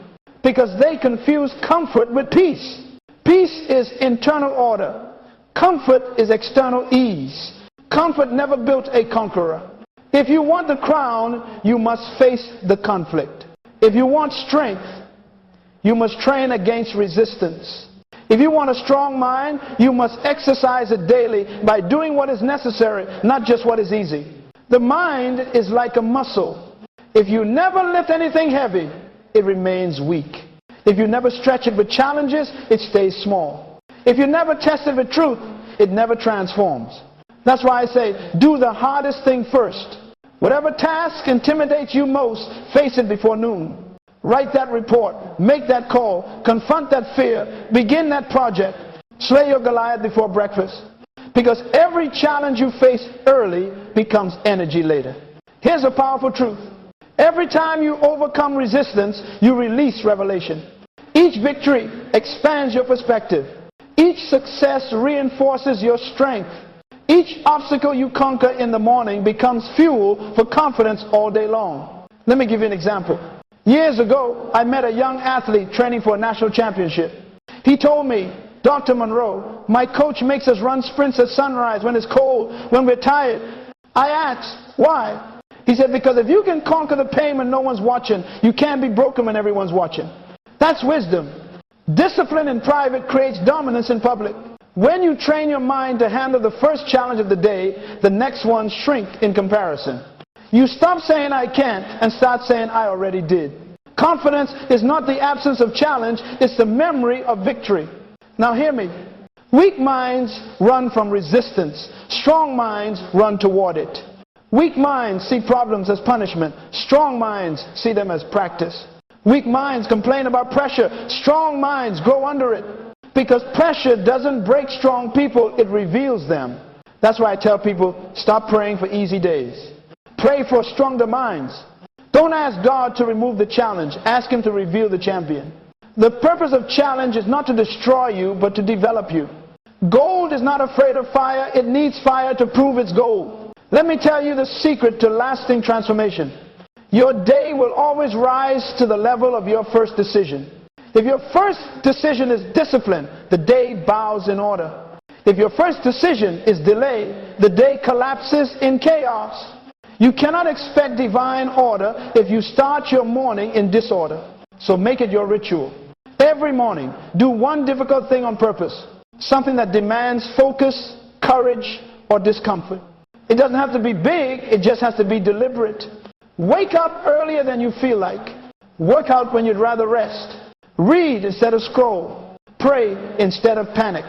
Because they confuse comfort with peace. Peace is internal order. Comfort is external ease. Comfort never built a conqueror. If you want the crown, you must face the conflict. If you want strength, you must train against resistance. If you want a strong mind, you must exercise it daily by doing what is necessary, not just what is easy. The mind is like a muscle. If you never lift anything heavy, it remains weak. If you never stretch it with challenges, it stays small. If you never test it with truth, it never transforms. That's why I say, do the hardest thing first. Whatever task intimidates you most, face it before noon. Write that report, make that call, confront that fear, begin that project, slay your Goliath before breakfast. Because every challenge you face early becomes energy later. Here's a powerful truth. Every time you overcome resistance, you release revelation. Each victory expands your perspective. Each success reinforces your strength. Each obstacle you conquer in the morning becomes fuel for confidence all day long. Let me give you an example. Years ago, I met a young athlete training for a national championship. He told me, Dr. Munroe, my coach makes us run sprints at sunrise when it's cold, when we're tired. I asked, why? He said, because if you can conquer the pain when no one's watching, you can't be broken when everyone's watching. That's wisdom. Discipline in private creates dominance in public. When you train your mind to handle the first challenge of the day, the next ones shrink in comparison. You stop saying I can't and start saying I already did. Confidence is not the absence of challenge, it's the memory of victory. Now hear me. Weak minds run from resistance. Strong minds run toward it. Weak minds see problems as punishment. Strong minds see them as practice. Weak minds complain about pressure. Strong minds grow under it. Because pressure doesn't break strong people, it reveals them. That's why I tell people, stop praying for easy days. Pray for stronger minds. Don't ask God to remove the challenge. Ask Him to reveal the champion. The purpose of challenge is not to destroy you, but to develop you. Gold is not afraid of fire. It needs fire to prove its gold. Let me tell you the secret to lasting transformation. Your day will always rise to the level of your first decision. If your first decision is discipline, the day bows in order. If your first decision is delay, the day collapses in chaos. You cannot expect divine order if you start your morning in disorder. So make it your ritual. Every morning, do one difficult thing on purpose. Something that demands focus, courage, or discomfort. It doesn't have to be big, it just has to be deliberate. Wake up earlier than you feel like. Work out when you'd rather rest. Read instead of scroll. Pray instead of panic.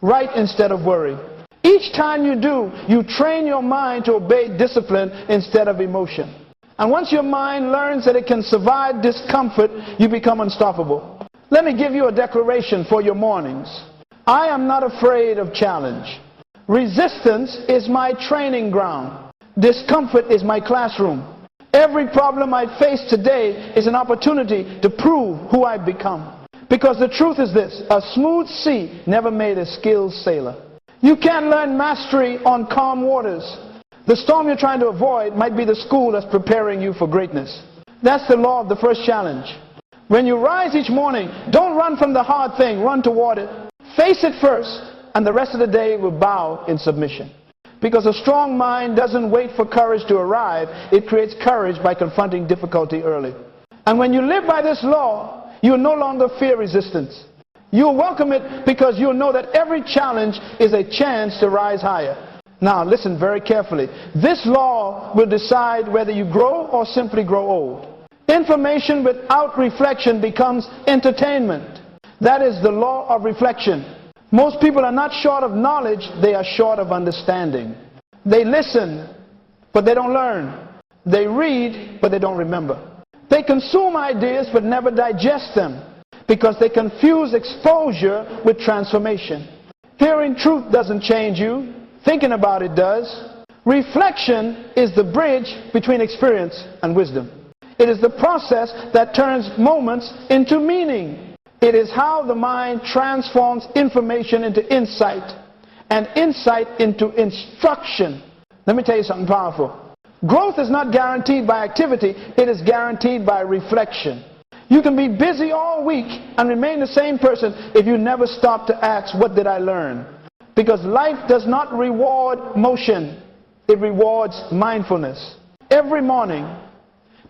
Write instead of worry. Each time you do, you train your mind to obey discipline instead of emotion. And once your mind learns that it can survive discomfort, you become unstoppable. Let me give you a declaration for your mornings. I am not afraid of challenge. Resistance is my training ground. Discomfort is my classroom. Every problem I face today is an opportunity to prove who I've become. Because the truth is this, a smooth sea never made a skilled sailor. You can't learn mastery on calm waters. The storm you're trying to avoid might be the school that's preparing you for greatness. That's the law of the first challenge. When you rise each morning, don't run from the hard thing, run toward it. Face it first, and the rest of the day will bow in submission. Because a strong mind doesn't wait for courage to arrive, it creates courage by confronting difficulty early. And when you live by this law, you'll no longer fear resistance. You'll welcome it because you'll know that every challenge is a chance to rise higher. Now listen very carefully. This law will decide whether you grow or simply grow old. Information without reflection becomes entertainment. That is the law of reflection. Most people are not short of knowledge, they are short of understanding. They listen, but they don't learn. They read, but they don't remember. They consume ideas, but never digest them, because they confuse exposure with transformation. Hearing truth doesn't change you. Thinking about it does. Reflection is the bridge between experience and wisdom. It is the process that turns moments into meaning. It is how the mind transforms information into insight, and insight into instruction. Let me tell you something powerful. Growth is not guaranteed by activity, it is guaranteed by reflection. You can be busy all week and remain the same person if you never stop to ask, what did I learn? Because life does not reward motion, it rewards mindfulness. Every morning,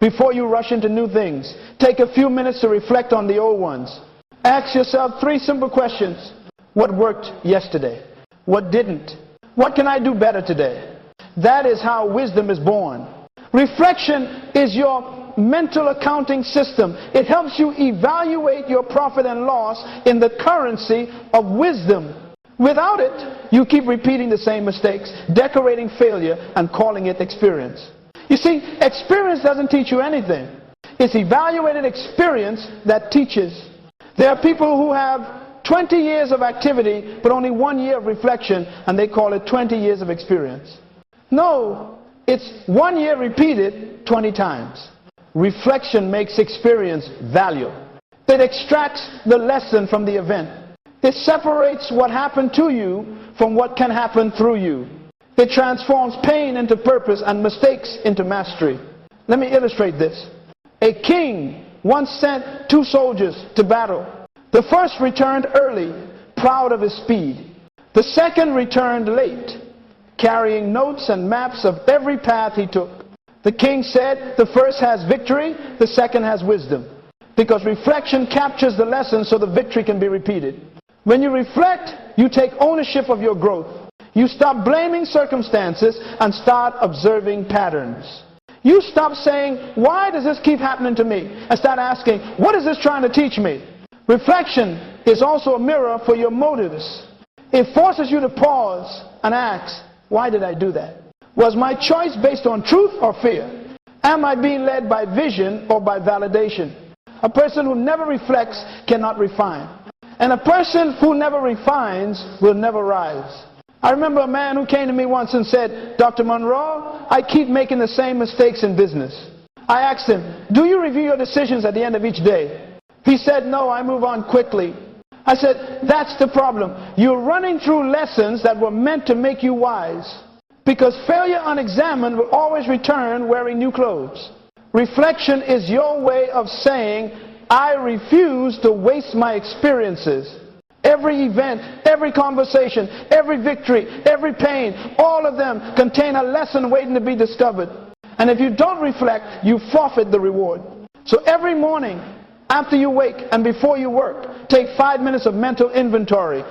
before you rush into new things, take a few minutes to reflect on the old ones. Ask yourself 3 simple questions. What worked yesterday? What didn't? What can I do better today? That is how wisdom is born. Reflection is your mental accounting system. It helps you evaluate your profit and loss in the currency of wisdom. Without it, you keep repeating the same mistakes, decorating failure, and calling it experience. You see, experience doesn't teach you anything. It's evaluated experience that teaches. There are people who have 20 years of activity, but only 1 year of reflection, and they call it 20 years of experience. No, it's 1 year repeated 20 times. Reflection makes experience value. It extracts the lesson from the event. It separates what happened to you from what can happen through you. It transforms pain into purpose and mistakes into mastery. Let me illustrate this. A king once sent 2 soldiers to battle. The first returned early, proud of his speed. The second returned late, carrying notes and maps of every path he took. The king said, the first has victory, the second has wisdom. Because reflection captures the lesson so the victory can be repeated. When you reflect, you take ownership of your growth. You stop blaming circumstances and start observing patterns. You stop saying, why does this keep happening to me? And start asking, what is this trying to teach me? Reflection is also a mirror for your motives. It forces you to pause and ask, why did I do that? Was my choice based on truth or fear? Am I being led by vision or by validation? A person who never reflects cannot refine. And a person who never refines will never rise. I remember a man who came to me once and said, Dr. Munroe, I keep making the same mistakes in business. I asked him, do you review your decisions at the end of each day? He said, no, I move on quickly. I said, that's the problem. You're running through lessons that were meant to make you wise. Because failure unexamined will always return wearing new clothes. Reflection is your way of saying, I refuse to waste my experiences. Every event, every conversation, every victory, every pain, all of them contain a lesson waiting to be discovered. And if you don't reflect, you forfeit the reward. So every morning, after you wake and before you work, take 5 minutes of mental inventory.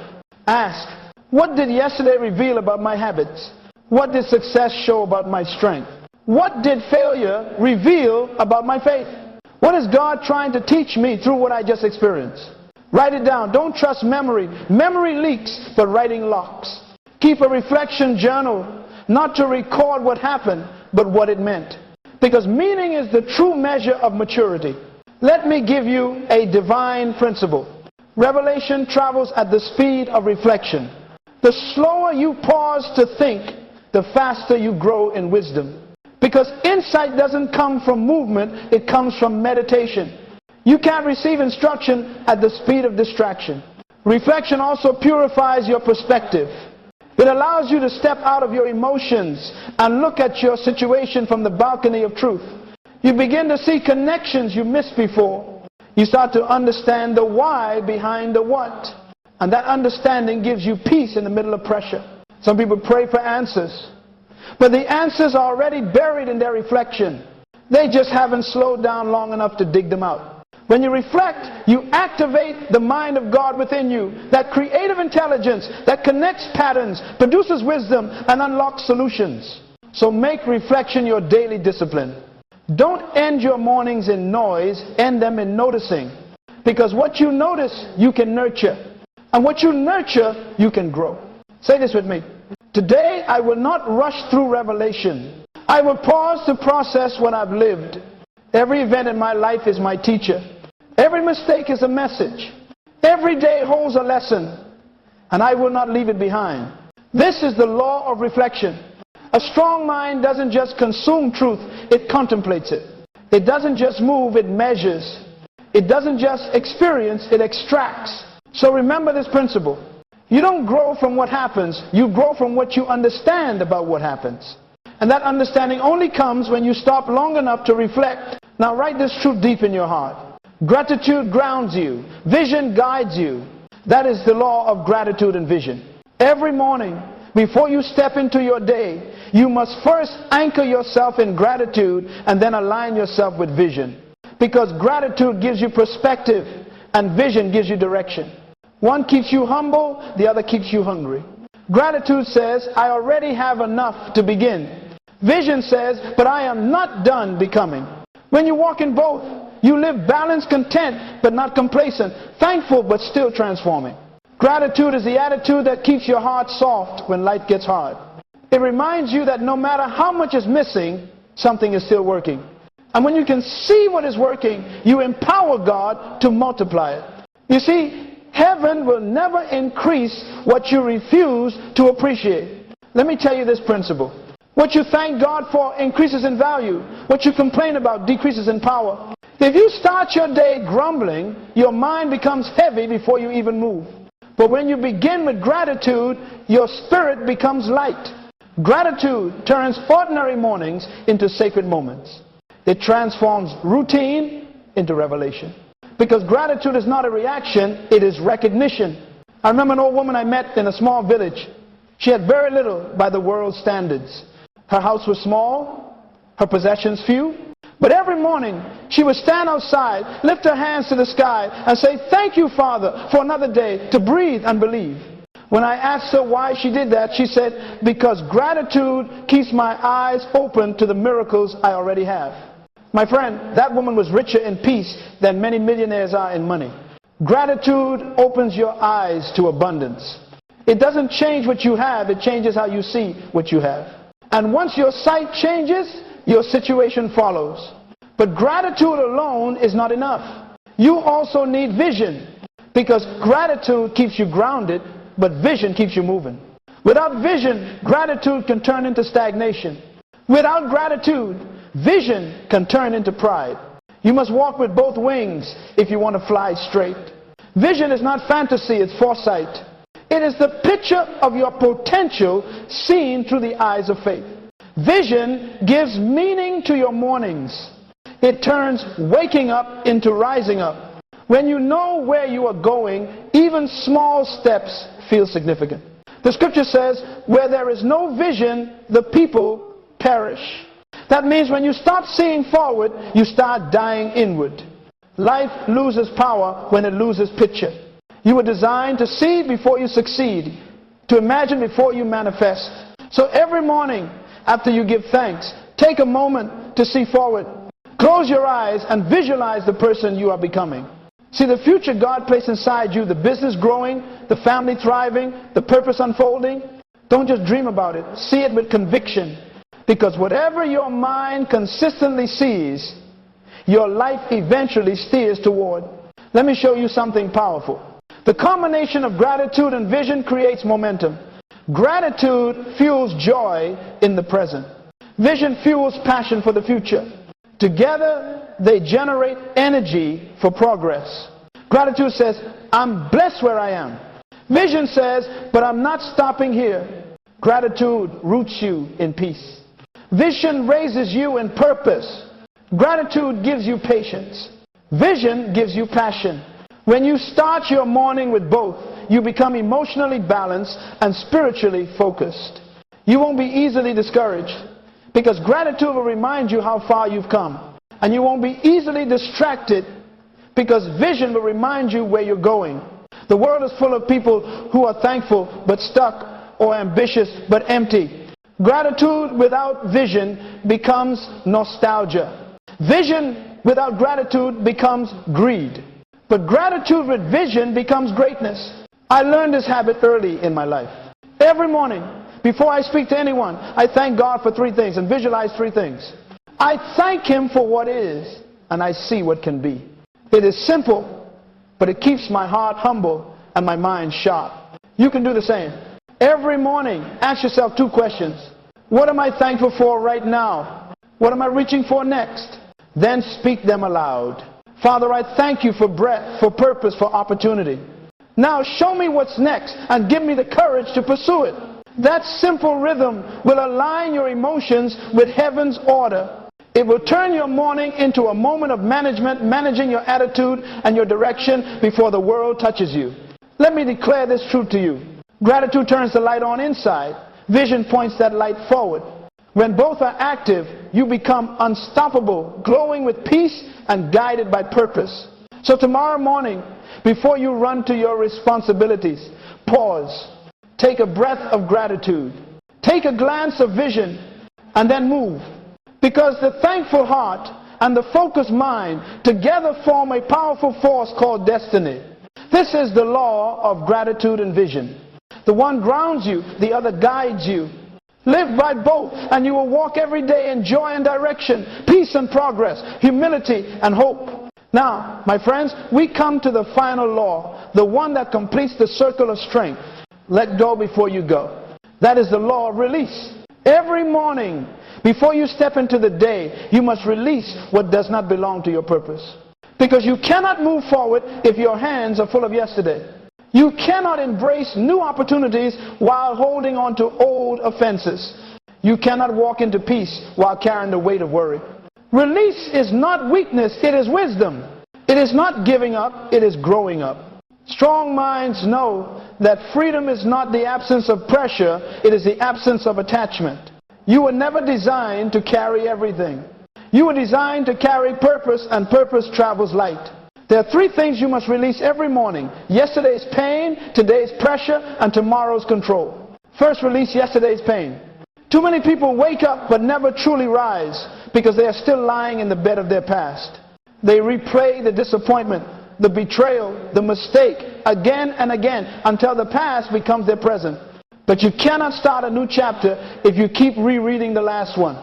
Ask, what did yesterday reveal about my habits? What did success show about my strength? What did failure reveal about my faith? What is God trying to teach me through what I just experienced? Write it down. Don't trust memory. Memory leaks, but writing locks. Keep a reflection journal, not to record what happened, but what it meant. Because meaning is the true measure of maturity. Let me give you a divine principle. Revelation travels at the speed of reflection. The slower you pause to think, the faster you grow in wisdom. Because insight doesn't come from movement, it comes from meditation. You can't receive instruction at the speed of distraction. Reflection also purifies your perspective. It allows you to step out of your emotions and look at your situation from the balcony of truth. You begin to see connections you missed before. You start to understand the why behind the what. And that understanding gives you peace in the middle of pressure. Some people pray for answers, but the answers are already buried in their reflection. They just haven't slowed down long enough to dig them out. When you reflect, you activate the mind of God within you, that creative intelligence that connects patterns, produces wisdom, and unlocks solutions. So make reflection your daily discipline. Don't end your mornings in noise, end them in noticing. Because what you notice, you can nurture. And what you nurture, you can grow. Say this with me. Today, I will not rush through revelation. I will pause to process what I've lived. Every event in my life is my teacher. Every mistake is a message. Every day holds a lesson. And I will not leave it behind. This is the law of reflection. A strong mind doesn't just consume truth, it contemplates it. It doesn't just move, it measures. It doesn't just experience, it extracts. So remember this principle. You don't grow from what happens, you grow from what you understand about what happens. And that understanding only comes when you stop long enough to reflect. Now write this truth deep in your heart. Gratitude grounds you. Vision guides you. That is the law of gratitude and vision. Every morning, before you step into your day, you must first anchor yourself in gratitude and then align yourself with vision. Because gratitude gives you perspective and vision gives you direction. One keeps you humble, the other keeps you hungry. Gratitude says, I already have enough to begin. Vision says, but I am not done becoming. When you walk in both, you live balanced, content, but not complacent, thankful, but still transforming. Gratitude is the attitude that keeps your heart soft when life gets hard. It reminds you that no matter how much is missing, something is still working. And when you can see what is working, you empower God to multiply it. You see, heaven will never increase what you refuse to appreciate. Let me tell you this principle. What you thank God for increases in value. What you complain about decreases in power. If you start your day grumbling, your mind becomes heavy before you even move. But when you begin with gratitude, your spirit becomes light. Gratitude turns ordinary mornings into sacred moments. It transforms routine into revelation. Because gratitude is not a reaction, it is recognition. I remember an old woman I met in a small village. She had very little by the world's standards. Her house was small, her possessions few, but every morning she would stand outside, lift her hands to the sky and say, "Thank you, Father, for another day to breathe and believe." When I asked her why she did that, she said, "Because gratitude keeps my eyes open to the miracles I already have." My friend, that woman was richer in peace than many millionaires are in money. Gratitude opens your eyes to abundance. It doesn't change what you have, it changes how you see what you have. And once your sight changes, your situation follows. But gratitude alone is not enough. You also need vision, because gratitude keeps you grounded, but vision keeps you moving. Without vision, gratitude can turn into stagnation. Without gratitude, vision can turn into pride. You must walk with both wings if you want to fly straight. Vision is not fantasy, it's foresight. It is the picture of your potential seen through the eyes of faith. Vision gives meaning to your mornings. It turns waking up into rising up. When you know where you are going, even small steps feel significant. The scripture says, where there is no vision, the people perish. That means when you stop seeing forward, you start dying inward. Life loses power when it loses picture. You were designed to see before you succeed, to imagine before you manifest. So every morning after you give thanks, take a moment to see forward. Close your eyes and visualize the person you are becoming. See the future God placed inside you, the business growing, the family thriving, the purpose unfolding. Don't just dream about it. See it with conviction. Because whatever your mind consistently sees, your life eventually steers toward. Let me show you something powerful. The combination of gratitude and vision creates momentum. Gratitude fuels joy in the present. Vision fuels passion for the future. Together, they generate energy for progress. Gratitude says, I'm blessed where I am. Vision says, but I'm not stopping here. Gratitude roots you in peace. Vision raises you in purpose. Gratitude gives you patience. Vision gives you passion. When you start your morning with both, you become emotionally balanced and spiritually focused. You won't be easily discouraged, because gratitude will remind you how far you've come. And you won't be easily distracted, because vision will remind you where you're going. The world is full of people who are thankful but stuck, or ambitious but empty. Gratitude without vision becomes nostalgia. Vision without gratitude becomes greed. But gratitude with vision becomes greatness. I learned this habit early in my life. Every morning, before I speak to anyone, I thank God for 3 things and visualize 3 things. I thank Him for what is, and I see what can be. It is simple, but it keeps my heart humble and my mind sharp. You can do the same. Every morning, ask yourself 2 questions. What am I thankful for right now? What am I reaching for next? Then speak them aloud. Father, I thank you for breath, for purpose, for opportunity. Now show me what's next and give me the courage to pursue it. That simple rhythm will align your emotions with heaven's order. It will turn your morning into a moment of management, managing your attitude and your direction before the world touches you. Let me declare this truth to you. Gratitude turns the light on inside. Vision points that light forward. When both are active, you become unstoppable, glowing with peace and guided by purpose. So tomorrow morning, before you run to your responsibilities, pause. Take a breath of gratitude. Take a glance of vision and then move. Because the thankful heart and the focused mind together form a powerful force called destiny. This is the law of gratitude and vision. The one grounds you, the other guides you. Live by both and you will walk every day in joy and direction, peace and progress, humility and hope. Now, my friends, we come to the final law, the one that completes the circle of strength. Let go before you go. That is the law of release. Every morning, before you step into the day, you must release what does not belong to your purpose. Because you cannot move forward if your hands are full of yesterday. You cannot embrace new opportunities while holding on to old offenses. You cannot walk into peace while carrying the weight of worry. Release is not weakness, it is wisdom. It is not giving up, it is growing up. Strong minds know that freedom is not the absence of pressure, it is the absence of attachment. You were never designed to carry everything. You were designed to carry purpose, and purpose travels light. There are three things you must release every morning: yesterday's pain, today's pressure, and tomorrow's control. First, release yesterday's pain. Too many people wake up but never truly rise because they are still lying in the bed of their past. They replay the disappointment, the betrayal, the mistake again and again until the past becomes their present. But you cannot start a new chapter if you keep rereading the last one.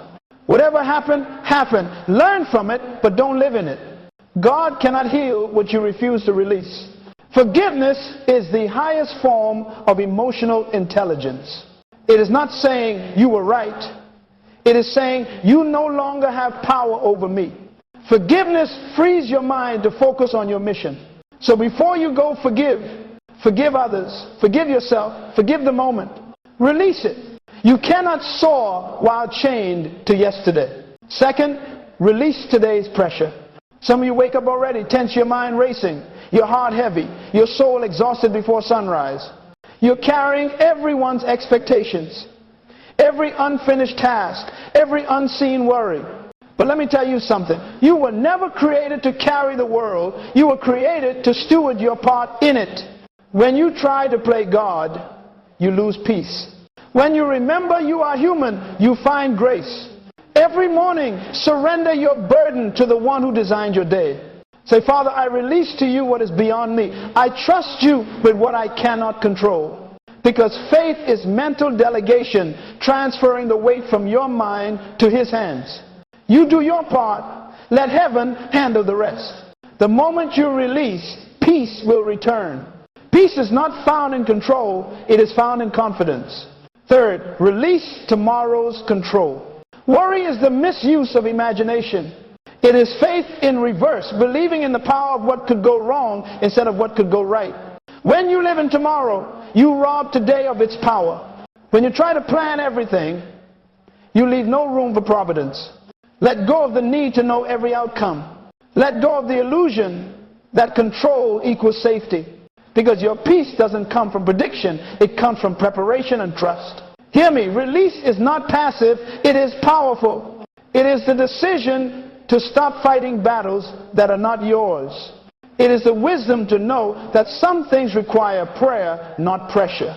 Whatever happened, happened. Learn from it, but don't live in it. God cannot heal what you refuse to release. Forgiveness is the highest form of emotional intelligence. It is not saying you were right. It is saying you no longer have power over me. Forgiveness frees your mind to focus on your mission. So before you go, forgive others, forgive yourself, forgive the moment. Release it. You cannot soar while chained to yesterday. Second, release today's pressure. Some of you wake up already, tense, your mind racing, your heart heavy, your soul exhausted before sunrise. You're carrying everyone's expectations, every unfinished task, every unseen worry. But let me tell you something. You were never created to carry the world. You were created to steward your part in it. When you try to play God, you lose peace. When you remember you are human, you find grace. Every morning, surrender your burden to the one who designed your day. Say, Father, I release to you what is beyond me. I trust you with what I cannot control. Because faith is mental delegation, transferring the weight from your mind to his hands. You do your part, let heaven handle the rest. The moment you release, peace will return. Peace is not found in control, it is found in confidence. Third, release tomorrow's control. Worry is the misuse of imagination. It is faith in reverse, believing in the power of what could go wrong instead of what could go right. When you live in tomorrow, you rob today of its power. When you try to plan everything, you leave no room for providence. Let go of the need to know every outcome. Let go of the illusion that control equals safety. Because your peace doesn't come from prediction, it comes from preparation and trust. Hear me, release is not passive, it is powerful. It is the decision to stop fighting battles that are not yours. It is the wisdom to know that some things require prayer, not pressure.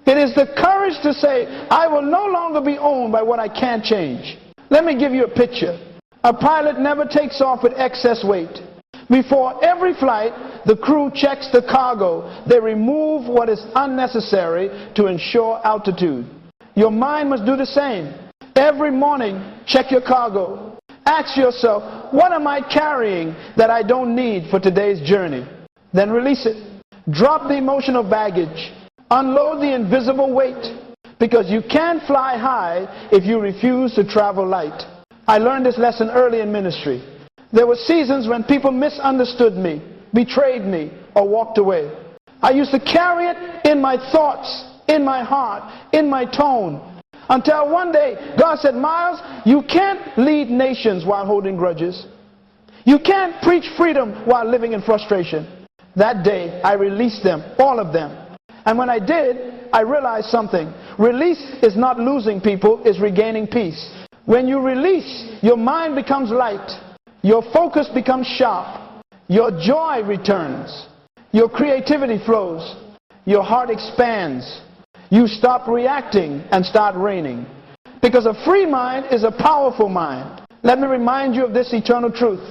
It is the courage to say, I will no longer be owned by what I can't change. Let me give you a picture. A pilot never takes off with excess weight. Before every flight, the crew checks the cargo. They remove what is unnecessary to ensure altitude. Your mind must do the same. Every morning, check your cargo. Ask yourself, what am I carrying that I don't need for today's journey? Then release it. Drop the emotional baggage. Unload the invisible weight. Because you can't fly high if you refuse to travel light. I learned this lesson early in ministry. There were seasons when people misunderstood me, betrayed me, or walked away. I used to carry it in my thoughts, in my heart, in my tone. Until one day, God said, Myles, you can't lead nations while holding grudges. You can't preach freedom while living in frustration. That day, I released them, all of them. And when I did, I realized something. Release is not losing people, it's regaining peace. When you release, your mind becomes light. Your focus becomes sharp. Your joy returns. Your creativity flows. Your heart expands. You stop reacting and start reigning. Because a free mind is a powerful mind. Let me remind you of this eternal truth.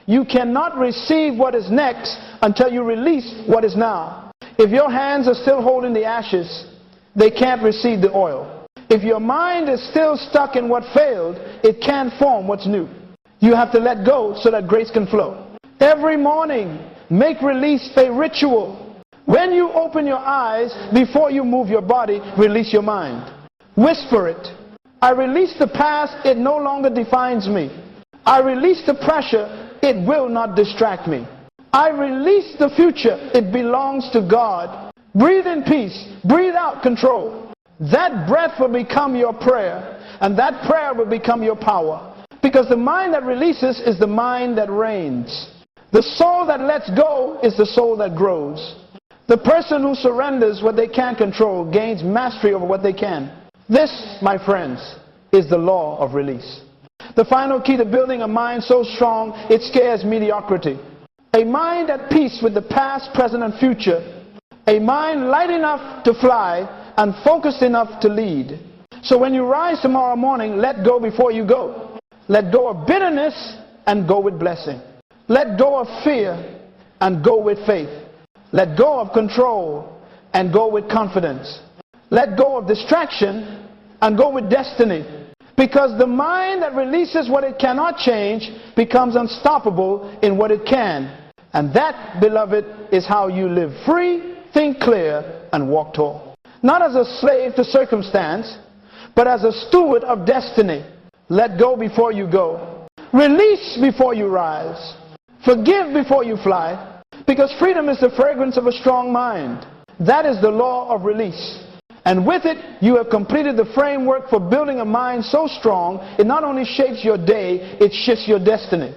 You cannot receive what is next until you release what is now. If your hands are still holding the ashes, they can't receive the oil. If your mind is still stuck in what failed, it can't form what's new. You have to let go so that grace can flow. Every morning, make release a ritual. When you open your eyes, before you move your body, release your mind. Whisper it. I release the past, it no longer defines me. I release the pressure, it will not distract me. I release the future, it belongs to God. Breathe in peace, breathe out control. That breath will become your prayer, and that prayer will become your power. Because the mind that releases is the mind that reigns. The soul that lets go is the soul that grows. The person who surrenders what they can't control gains mastery over what they can. This, my friends, is the law of release. The final key to building a mind so strong it scares mediocrity. A mind at peace with the past, present, and future. A mind light enough to fly and focused enough to lead. So when you rise tomorrow morning, let go before you go. Let go of bitterness and go with blessing. Let go of fear and go with faith. Let go of control and go with confidence. Let go of distraction and go with destiny. Because the mind that releases what it cannot change becomes unstoppable in what it can. And that, beloved, is how you live free, think clear, and walk tall. Not as a slave to circumstance, but as a steward of destiny. Let go before you go. Release before you rise. Forgive before you fly. Because freedom is the fragrance of a strong mind. That is the law of release. And with it, you have completed the framework for building a mind so strong, it not only shapes your day, it shifts your destiny.